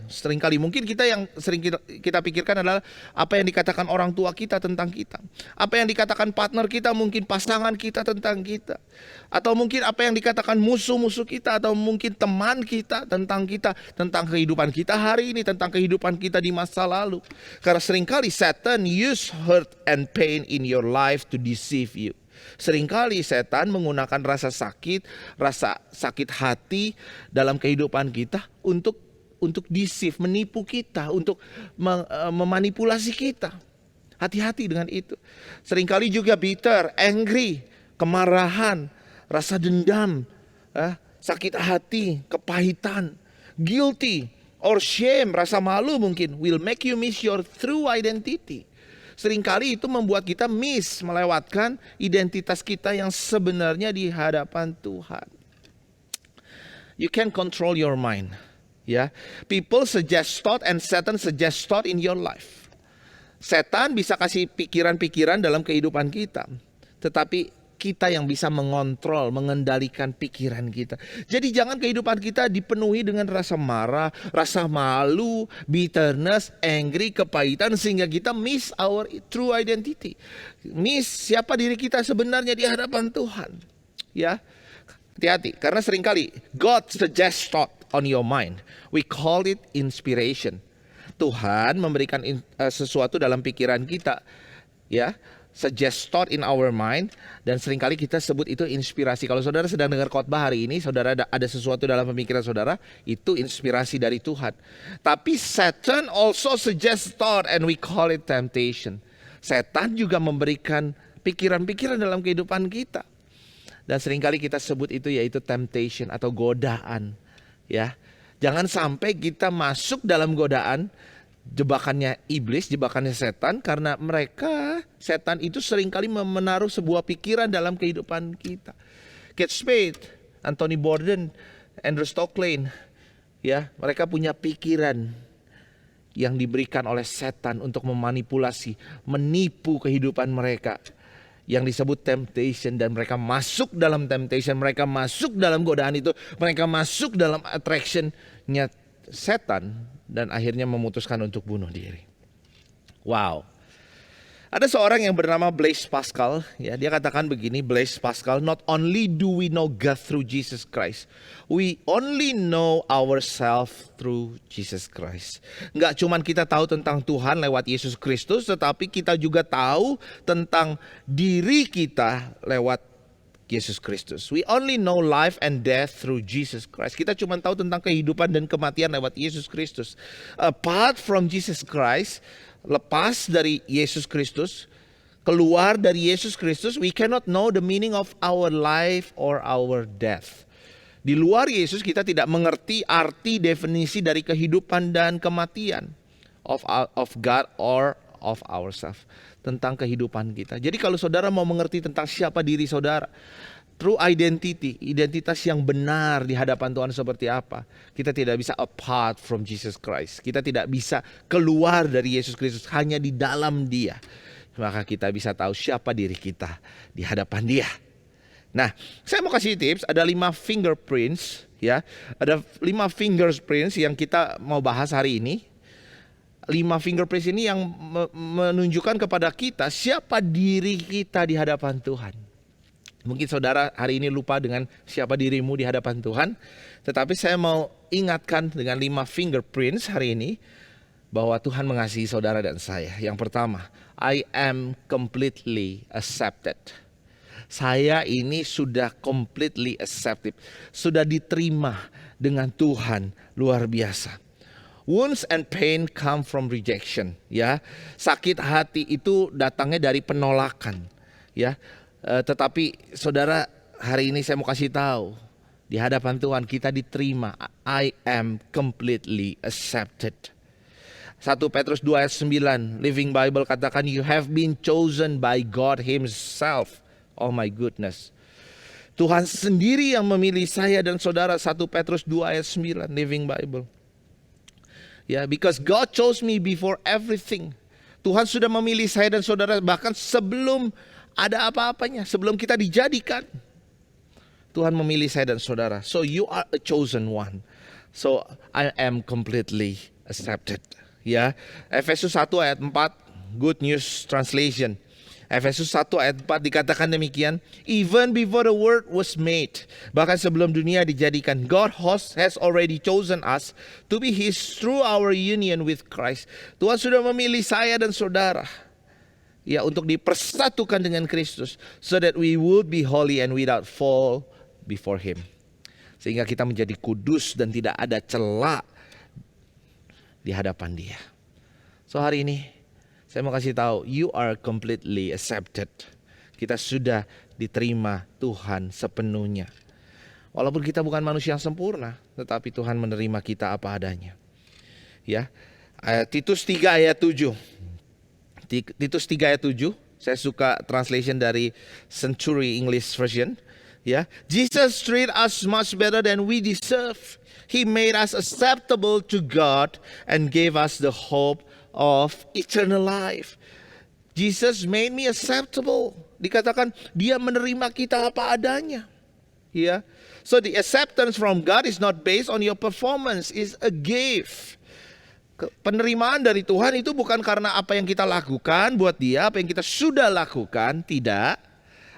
D: Seringkali mungkin kita yang sering kita pikirkan adalah apa yang dikatakan orang tua kita tentang kita. Apa yang dikatakan partner kita, mungkin pasangan kita tentang kita. Atau mungkin apa yang dikatakan musuh-musuh kita, atau mungkin teman kita, tentang kehidupan kita hari ini, tentang kehidupan kita di masa lalu. Karena seringkali Satan use hurt and pain in your life to deceive you. Seringkali setan menggunakan rasa sakit hati dalam kehidupan kita untuk deceive, menipu kita, untuk memanipulasi kita. Hati-hati dengan itu. Seringkali juga bitter, angry, kemarahan, rasa dendam, sakit hati, kepahitan, guilty or shame, rasa malu mungkin will make you miss your true identity. Seringkali itu membuat kita melewatkan identitas kita yang sebenarnya di hadapan Tuhan. You can control your mind. Ya, people suggest thought and Satan suggest thought in your life. Setan bisa kasih pikiran-pikiran dalam kehidupan kita, tetapi kita yang bisa mengontrol, mengendalikan pikiran kita. Jadi jangan kehidupan kita dipenuhi dengan rasa marah, rasa malu, bitterness, angry, kepahitan, sehingga kita miss our true identity. Miss siapa diri kita sebenarnya di hadapan Tuhan. Ya, hati-hati, karena seringkali God suggests thought on your mind. We call it inspiration. Tuhan memberikan sesuatu dalam pikiran kita, ya, suggest thought in our mind, dan seringkali kita sebut itu inspirasi. Kalau saudara sedang dengar khotbah hari ini, saudara ada sesuatu dalam pemikiran saudara, itu inspirasi dari Tuhan. Tapi Satan also suggest thought and we call it temptation. Setan juga memberikan pikiran-pikiran dalam kehidupan kita, dan seringkali kita sebut itu yaitu temptation atau godaan. Ya, jangan sampai kita masuk dalam godaan, jebakannya iblis, jebakannya setan, karena setan itu seringkali menaruh sebuah pikiran dalam kehidupan kita. Kate Spade, Anthony Bourdain, Andrew Stocklane, ya, mereka punya pikiran yang diberikan oleh setan untuk memanipulasi, menipu kehidupan mereka, yang disebut temptation, dan mereka masuk dalam temptation, mereka masuk dalam godaan itu, mereka masuk dalam attraction-nya setan, dan akhirnya memutuskan untuk bunuh diri. Wow. Ada seorang yang bernama Blaise Pascal, ya, dia katakan begini, Blaise Pascal, not only do we know God through Jesus Christ, we only know ourselves through Jesus Christ. Enggak cuman kita tahu tentang Tuhan lewat Yesus Kristus, tetapi kita juga tahu tentang diri kita lewat Yesus Kristus. We only know life and death through Jesus Christ. Kita cuma tahu tentang kehidupan dan kematian lewat Yesus Kristus. Apart from Jesus Christ, lepas dari Yesus Kristus, keluar dari Yesus Kristus, we cannot know the meaning of our life or our death. Di luar Yesus kita tidak mengerti arti definisi dari kehidupan dan kematian of God or of ourselves, tentang kehidupan kita. Jadi kalau saudara mau mengerti tentang siapa diri saudara, true identity, identitas yang benar di hadapan Tuhan seperti apa, kita tidak bisa apart from Jesus Christ. Kita tidak bisa keluar dari Yesus Kristus, hanya di dalam Dia. Maka kita bisa tahu siapa diri kita di hadapan Dia. Nah, saya mau kasih tips, ada 5 fingerprints, ya. Ada 5 fingerprints yang kita mau bahas hari ini. 5 fingerprints ini yang menunjukkan kepada kita siapa diri kita di hadapan Tuhan. Mungkin saudara hari ini lupa dengan siapa dirimu di hadapan Tuhan, tetapi saya mau ingatkan dengan 5 fingerprints hari ini bahwa Tuhan mengasihi saudara dan saya. Yang pertama, I am completely accepted. Saya ini sudah completely accepted, sudah diterima dengan Tuhan luar biasa. Wounds and pain come from rejection, ya. Sakit hati itu datangnya dari penolakan, ya. Tetapi saudara, hari ini saya mau kasih tahu, di hadapan Tuhan kita diterima. I am completely accepted. 1 Petrus 2 ayat 9, Living Bible katakan, you have been chosen by God Himself. Oh my goodness. Tuhan sendiri yang memilih saya dan saudara. 1 Petrus 2 ayat 9, Living Bible. Ya, because God chose me before everything. Tuhan sudah memilih saya dan saudara bahkan sebelum ada apa-apanya, sebelum kita dijadikan. Tuhan memilih saya dan saudara. So you are a chosen one. So I am completely accepted. Ya, Efesus 1 ayat 4, Good News Translation. Efesus 1 ayat 4 dikatakan demikian, even before the world was made, bahkan sebelum dunia dijadikan, God has already chosen us to be His through our union with Christ. Tuhan sudah memilih saya dan saudara, ya, untuk dipersatukan dengan Kristus, so that we would be holy and without fault before Him. Sehingga kita menjadi kudus dan tidak ada celah di hadapan Dia. So hari ini saya mau kasih tahu, you are completely accepted. Kita sudah diterima Tuhan sepenuhnya. Walaupun kita bukan manusia yang sempurna, tetapi Tuhan menerima kita apa adanya. Ya, Titus 3 ayat 7. Titus 3 ayat 7. Saya suka translation dari Century English Version. Ya, Jesus treat us much better than we deserve. He made us acceptable to God and gave us the hope of eternal life. Jesus made me acceptable. Dikatakan dia menerima kita apa adanya. Ya. So the acceptance from God is not based on your performance, is a gift. Penerimaan dari Tuhan itu bukan karena apa yang kita lakukan buat Dia, apa yang kita sudah lakukan, tidak.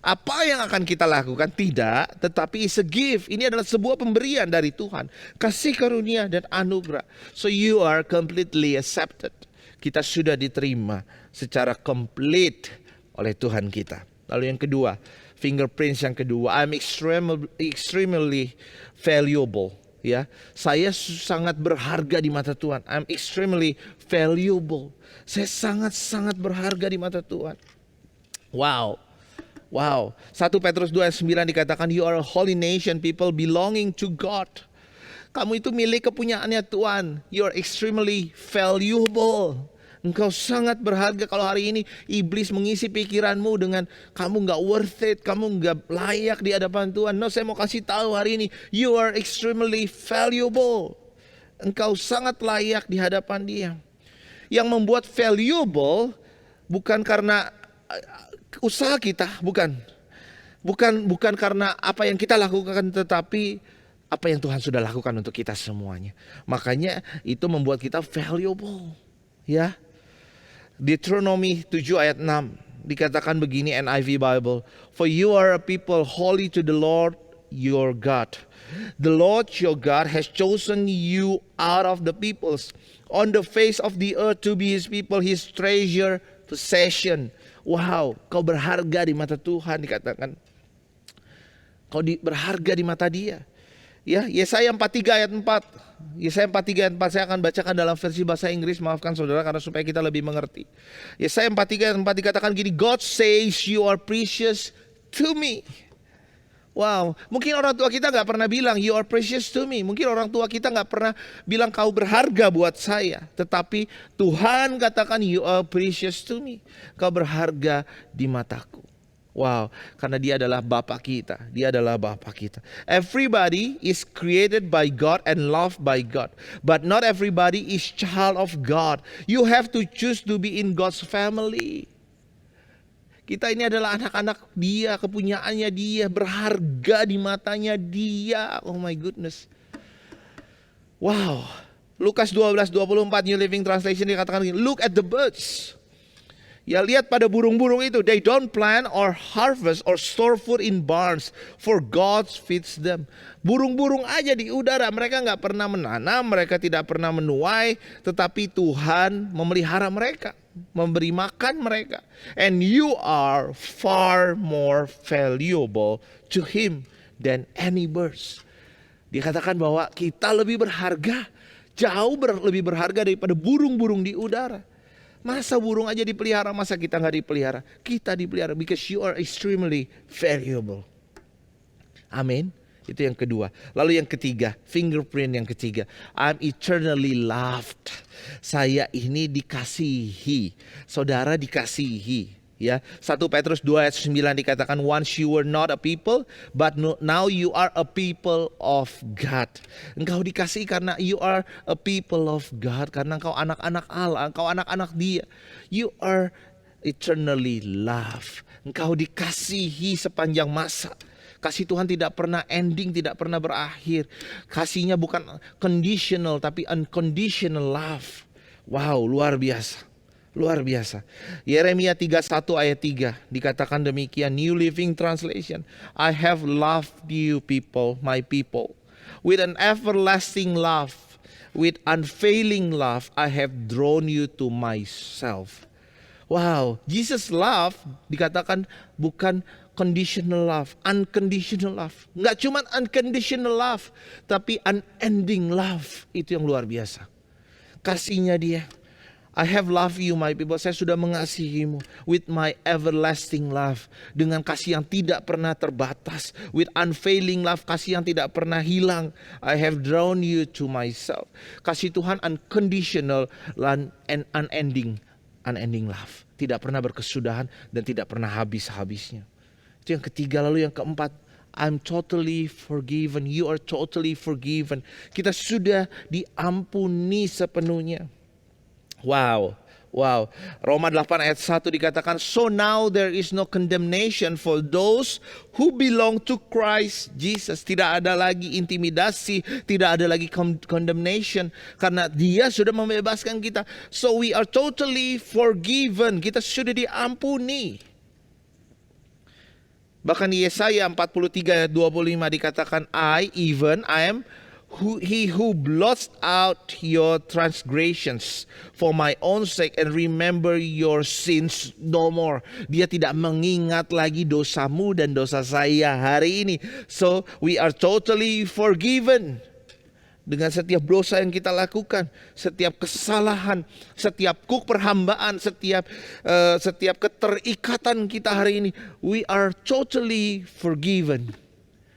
D: Apa yang akan kita lakukan, tidak, tetapi is a gift. Ini adalah sebuah pemberian dari Tuhan, kasih karunia dan anugerah. So you are completely accepted. Kita sudah diterima secara komplit oleh Tuhan kita. Lalu yang kedua, fingerprints yang kedua, I'm extremely valuable. Ya, saya sangat berharga di mata Tuhan. I'm extremely valuable. Saya sangat berharga di mata Tuhan. Wow. 1 Petrus 2 ayat 9 dikatakan, you are a holy nation, people belonging to God. Kamu itu milik kepunyaannya Tuhan. You are extremely valuable. Engkau sangat berharga. Kalau hari ini iblis mengisi pikiranmu dengan kamu gak worth it, kamu gak layak di hadapan Tuhan. No, saya mau kasih tahu hari ini, you are extremely valuable. Engkau sangat layak di hadapan Dia. Yang membuat valuable bukan karena usaha kita, bukan karena apa yang kita lakukan, tetapi apa yang Tuhan sudah lakukan untuk kita semuanya. Makanya itu membuat kita valuable. Ya. Deuteronomy 7 ayat 6 dikatakan begini, NIV Bible, for you are a people holy to the Lord your God. The Lord your God has chosen you out of the peoples on the face of the earth to be His people, His treasure possession. Wow, kau berharga di mata Tuhan, dikatakan. Kau berharga di mata Dia. Ya, Yesaya 43 ayat 4. Yesaya 43 ayat 4 saya akan bacakan dalam versi bahasa Inggris, maafkan saudara karena supaya kita lebih mengerti. Yesaya 43 ayat 4 dikatakan gini, God says you are precious to me. Wow, mungkin orang tua kita gak pernah bilang you are precious to me. Mungkin orang tua kita gak pernah bilang kau berharga buat saya. Tetapi Tuhan katakan you are precious to me. Kau berharga di mataku. Wow, karena Dia adalah Bapa kita. Dia adalah Bapa kita. Everybody is created by God and loved by God. But not everybody is child of God. You have to choose to be in God's family. Kita ini adalah anak-anak Dia, kepunyaannya Dia, berharga di matanya Dia. Oh my goodness. Wow. Lukas 12:24 New Living Translation dikatakan gini, look at the birds. Ya, lihat pada burung-burung itu. They don't plant or harvest or store food in barns, for God feeds them. Burung-burung aja di udara, mereka gak pernah menanam, mereka tidak pernah menuai, tetapi Tuhan memelihara mereka, memberi makan mereka. And you are far more valuable to Him than any birds. Dikatakan bahwa kita lebih berharga, jauh lebih berharga daripada burung-burung di udara. Masa burung aja dipelihara, masa kita gak dipelihara? Kita dipelihara because you are extremely valuable. Amin. Itu yang kedua. Lalu yang ketiga, fingerprint yang ketiga, I'm eternally loved. Saya ini dikasihi. Saudara dikasihi. Ya, 1 Petrus 2 ayat 9 dikatakan, once you were not a people, but now you are a people of God. Engkau dikasihi karena you are a people of God, karena engkau anak-anak Allah, engkau anak-anak Dia. You are eternally loved. Engkau dikasihi sepanjang masa. Kasih Tuhan tidak pernah ending, tidak pernah berakhir. Kasihnya bukan conditional tapi unconditional love. Wow, luar biasa. Luar biasa. Yeremia 31 ayat 3 dikatakan demikian, New Living Translation. I have loved you people, my people, with an everlasting love, with unfailing love I have drawn you to myself. Wow, Jesus love dikatakan bukan conditional love, unconditional love. Nggak cuma unconditional love, tapi unending love. Itu yang luar biasa. Kasihnya dia. I have loved you my people. Saya sudah mengasihimu with my everlasting love. Dengan kasih yang tidak pernah terbatas. With unfailing love. Kasih yang tidak pernah hilang. I have drawn you to myself. Kasih Tuhan unconditional and unending. Unending love. Tidak pernah berkesudahan dan tidak pernah habis-habisnya. Itu yang ketiga. Lalu yang keempat, I'm totally forgiven. You are totally forgiven. Kita sudah diampuni sepenuhnya. Wow. Roma 8 ayat 1 dikatakan, so now there is no condemnation for those who belong to Christ Jesus. Tidak ada lagi intimidasi, tidak ada lagi condemnation, karena dia sudah membebaskan kita. So we are totally forgiven. Kita sudah diampuni. Bahkan di Yesaya 43 ayat 25 dikatakan, I am he who blots out your transgressions for my own sake and remember your sins no more. Dia tidak mengingat lagi dosamu dan dosa saya hari ini. So we are totally forgiven. Dengan setiap dosa yang kita lakukan, setiap kesalahan, setiap perhambaan, setiap keterikatan kita hari ini, we are totally forgiven.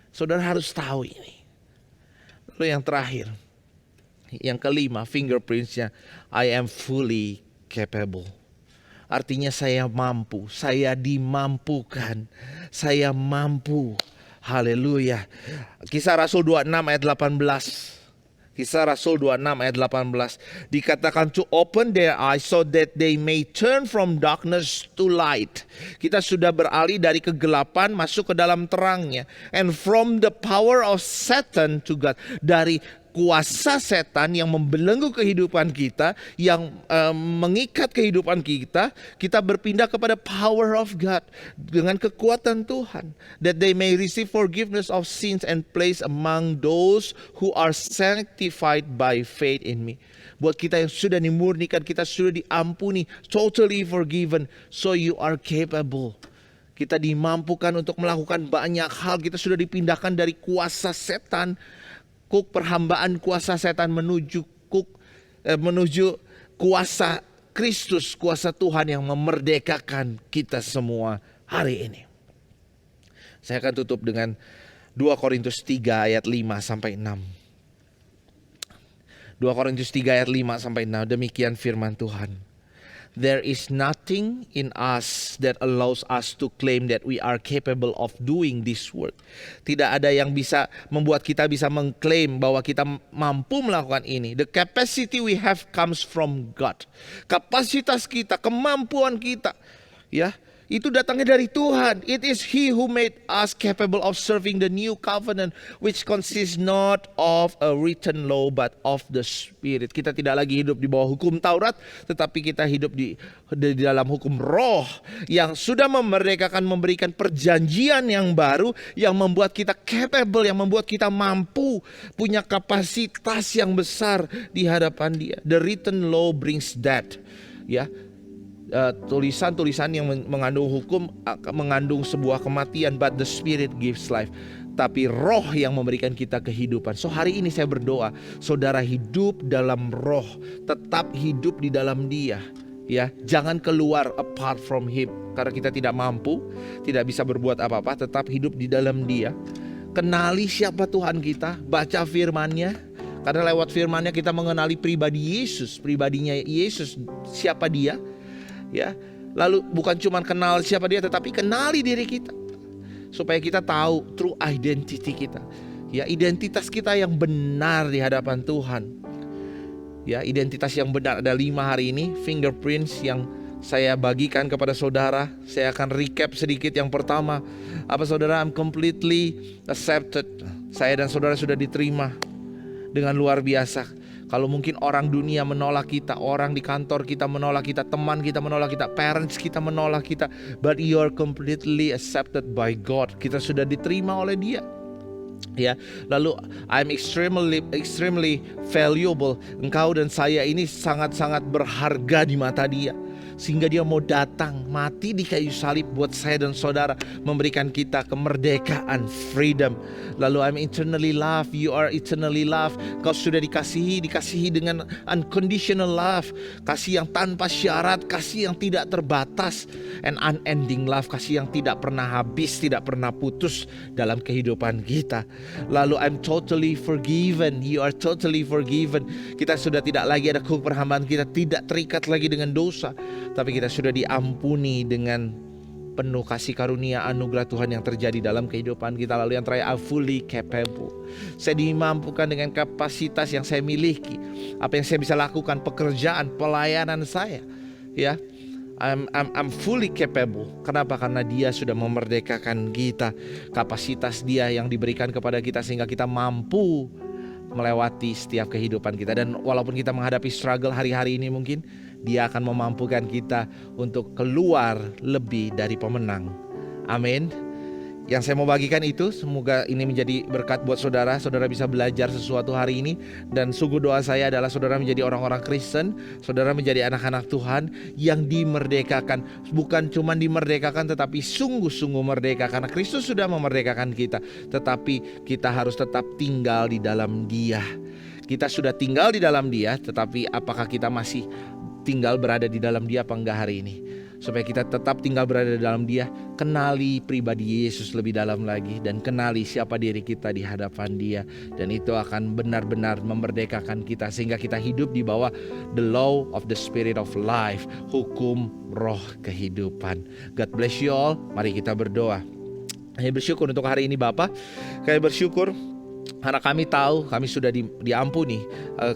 D: Saudara harus tahu ini. Lalu yang terakhir, yang kelima, fingerprints-nya, I am fully capable. Artinya saya mampu, saya dimampukan, saya mampu. Haleluya. Kisah Rasul 26 ayat 18. Kisah Rasul 26 ayat 18 dikatakan to open their eyes so that they may turn from darkness to light. Kita sudah beralih dari kegelapan masuk ke dalam terangnya. And from the power of Satan to God. Dari kuasa setan yang membelenggu kehidupan kita, yang mengikat kehidupan kita, kita berpindah kepada power of God dengan kekuatan Tuhan, that they may receive forgiveness of sins and place among those who are sanctified by faith in me. Buat kita yang sudah dimurnikan, kita sudah diampuni, totally forgiven, so you are capable. Kita dimampukan untuk melakukan banyak hal. Kita sudah dipindahkan dari kuasa setan, perhambaan kuasa setan menuju kuasa Kristus, kuasa Tuhan yang memerdekakan kita semua hari ini. Saya akan tutup dengan 2 Korintus 3 ayat 5 sampai 6. 2 Korintus 3 ayat 5 sampai 6, demikian firman Tuhan. There is nothing in us that allows us to claim that we are capable of doing this work. Tidak ada yang bisa membuat kita bisa mengklaim bahwa kita mampu melakukan ini. The capacity we have comes from God. Kapasitas kita, kemampuan kita, ya, itu datangnya dari Tuhan. It is He who made us capable of serving the new covenant, which consists not of a written law but of the Spirit. Kita tidak lagi hidup di bawah hukum Taurat, tetapi kita hidup di dalam hukum Roh yang sudah memerdekakan, memberikan perjanjian yang baru, yang membuat kita capable, yang membuat kita mampu, punya kapasitas yang besar di hadapan Dia. The written law brings that, ya. Tulisan-tulisan yang mengandung hukum mengandung sebuah kematian, but the Spirit gives life. Tapi Roh yang memberikan kita kehidupan. So hari ini saya berdoa, saudara hidup dalam Roh, tetap hidup di dalam Dia, ya. Jangan keluar apart from Him, karena kita tidak mampu, tidak bisa berbuat apa-apa. Tetap hidup di dalam Dia. Kenali siapa Tuhan kita, baca firman-Nya. Karena lewat firman-Nya kita mengenali pribadi Yesus, pribadinya Yesus, siapa Dia. Ya, lalu bukan cuma kenal siapa Dia, tetapi kenali diri kita, supaya kita tahu true identity kita, ya, identitas kita yang benar di hadapan Tuhan. Ya, identitas yang benar ada 5 hari ini, fingerprints yang saya bagikan kepada saudara. Saya akan recap sedikit. Yang pertama, apa saudara? I'm completely accepted. Saya dan saudara sudah diterima dengan luar biasa. Kalau mungkin orang dunia menolak kita, orang di kantor kita menolak kita, teman kita menolak kita, parents kita menolak kita, but you are completely accepted by God. Kita sudah diterima oleh Dia. Ya, lalu I'm extremely valuable. Engkau dan saya ini sangat-sangat berharga di mata Dia, sehingga Dia mau datang mati di kayu salib buat saya dan saudara, memberikan kita kemerdekaan, freedom. Lalu I'm eternally loved, you are eternally loved. Kau sudah dikasihi dengan unconditional love, kasih yang tanpa syarat, kasih yang tidak terbatas, and unending love, kasih yang tidak pernah habis, tidak pernah putus dalam kehidupan kita. Lalu I'm totally forgiven, you are totally forgiven. Kita sudah tidak lagi ada hukum perhambaan, kita tidak terikat lagi dengan dosa, tapi kita sudah diampuni dengan penuh kasih karunia anugerah Tuhan yang terjadi dalam kehidupan kita. Lalu yang terakhir, I'm fully capable. Saya dimampukan dengan kapasitas yang saya miliki. Apa yang saya bisa lakukan, pekerjaan, pelayanan saya. Ya, I'm fully capable. Kenapa? Karena Dia sudah memerdekakan kita. Kapasitas Dia yang diberikan kepada kita sehingga kita mampu melewati setiap kehidupan kita. Dan walaupun kita menghadapi struggle hari-hari ini, mungkin Dia akan memampukan kita untuk keluar lebih dari pemenang. Amin. Yang saya mau bagikan itu, semoga ini menjadi berkat buat saudara. Saudara bisa belajar sesuatu hari ini. Dan sungguh doa saya adalah saudara menjadi orang-orang Kristen, saudara menjadi anak-anak Tuhan yang dimerdekakan. Bukan cuma dimerdekakan, tetapi sungguh-sungguh merdeka. Karena Kristus sudah memerdekakan kita, tetapi kita harus tetap tinggal di dalam Dia. Kita sudah tinggal di dalam Dia, tetapi apakah kita masih tinggal berada di dalam Dia apa enggak hari ini? Supaya kita tetap tinggal berada di dalam Dia, kenali pribadi Yesus lebih dalam lagi, dan kenali siapa diri kita di hadapan Dia. Dan itu akan benar-benar memerdekakan kita, sehingga kita hidup di bawah the law of the spirit of life, hukum roh kehidupan. God bless you all. Mari kita berdoa. Kami bersyukur untuk hari ini Bapa. Kami bersyukur karena kami tahu kami sudah diampuni,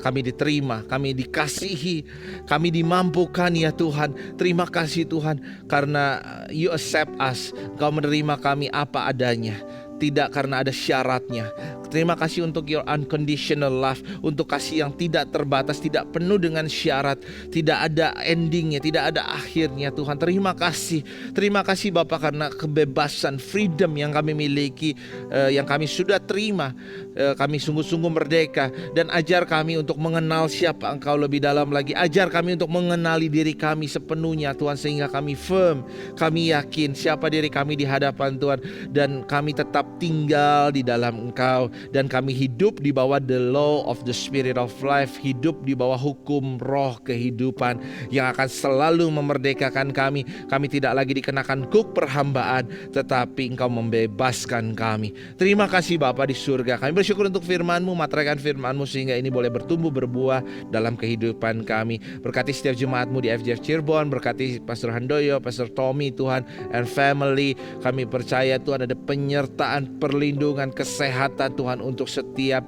D: kami diterima, kami dikasihi, kami dimampukan ya Tuhan. Terima kasih Tuhan karena you accept us. Kau menerima kami apa adanya, tidak karena ada syaratnya. Terima kasih untuk your unconditional love, untuk kasih yang tidak terbatas, tidak penuh dengan syarat, tidak ada endingnya, tidak ada akhirnya Tuhan. Terima kasih Bapa karena kebebasan, freedom yang kami miliki, yang kami sudah terima. Kami sungguh-sungguh merdeka, dan ajar kami untuk mengenal siapa Engkau lebih dalam lagi. Ajar kami untuk mengenali diri kami sepenuhnya Tuhan, sehingga kami firm, kami yakin siapa diri kami di hadapan Tuhan, dan kami tetap tinggal di dalam Engkau. Dan kami hidup di bawah the law of the spirit of life, hidup di bawah hukum roh kehidupan yang akan selalu memerdekakan kami. Kami tidak lagi dikenakan kuk perhambaan, tetapi Engkau membebaskan kami. Terima kasih Bapa di surga. Kami bersyukur untuk firman-Mu, materaikan firman-Mu sehingga ini boleh bertumbuh berbuah dalam kehidupan kami. Berkati setiap jemaat-Mu di FGF Cirebon, berkati Pastor Handoyo, Pastor Tommy Tuhan, and family. Kami percaya Tuhan ada penyertaan, perlindungan, kesehatan Tuhan untuk setiap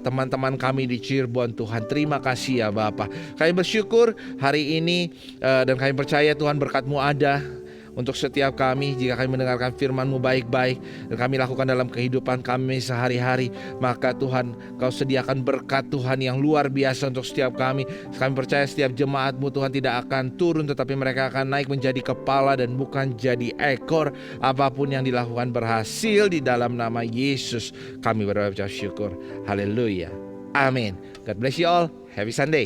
D: teman-teman kami di Cirebon Tuhan. Terima kasih ya Bapa. Kami bersyukur hari ini dan kami percaya Tuhan berkat-Mu ada untuk setiap kami. Jika kami mendengarkan firman-Mu baik-baik dan kami lakukan dalam kehidupan kami sehari-hari, maka Tuhan Kau sediakan berkat Tuhan yang luar biasa untuk setiap kami. Kami percaya setiap jemaat-Mu Tuhan tidak akan turun, tetapi mereka akan naik menjadi kepala dan bukan jadi ekor. Apapun yang dilakukan berhasil di dalam nama Yesus. Kami berdoa syukur. Haleluya. Amin. God bless you all. Happy Sunday.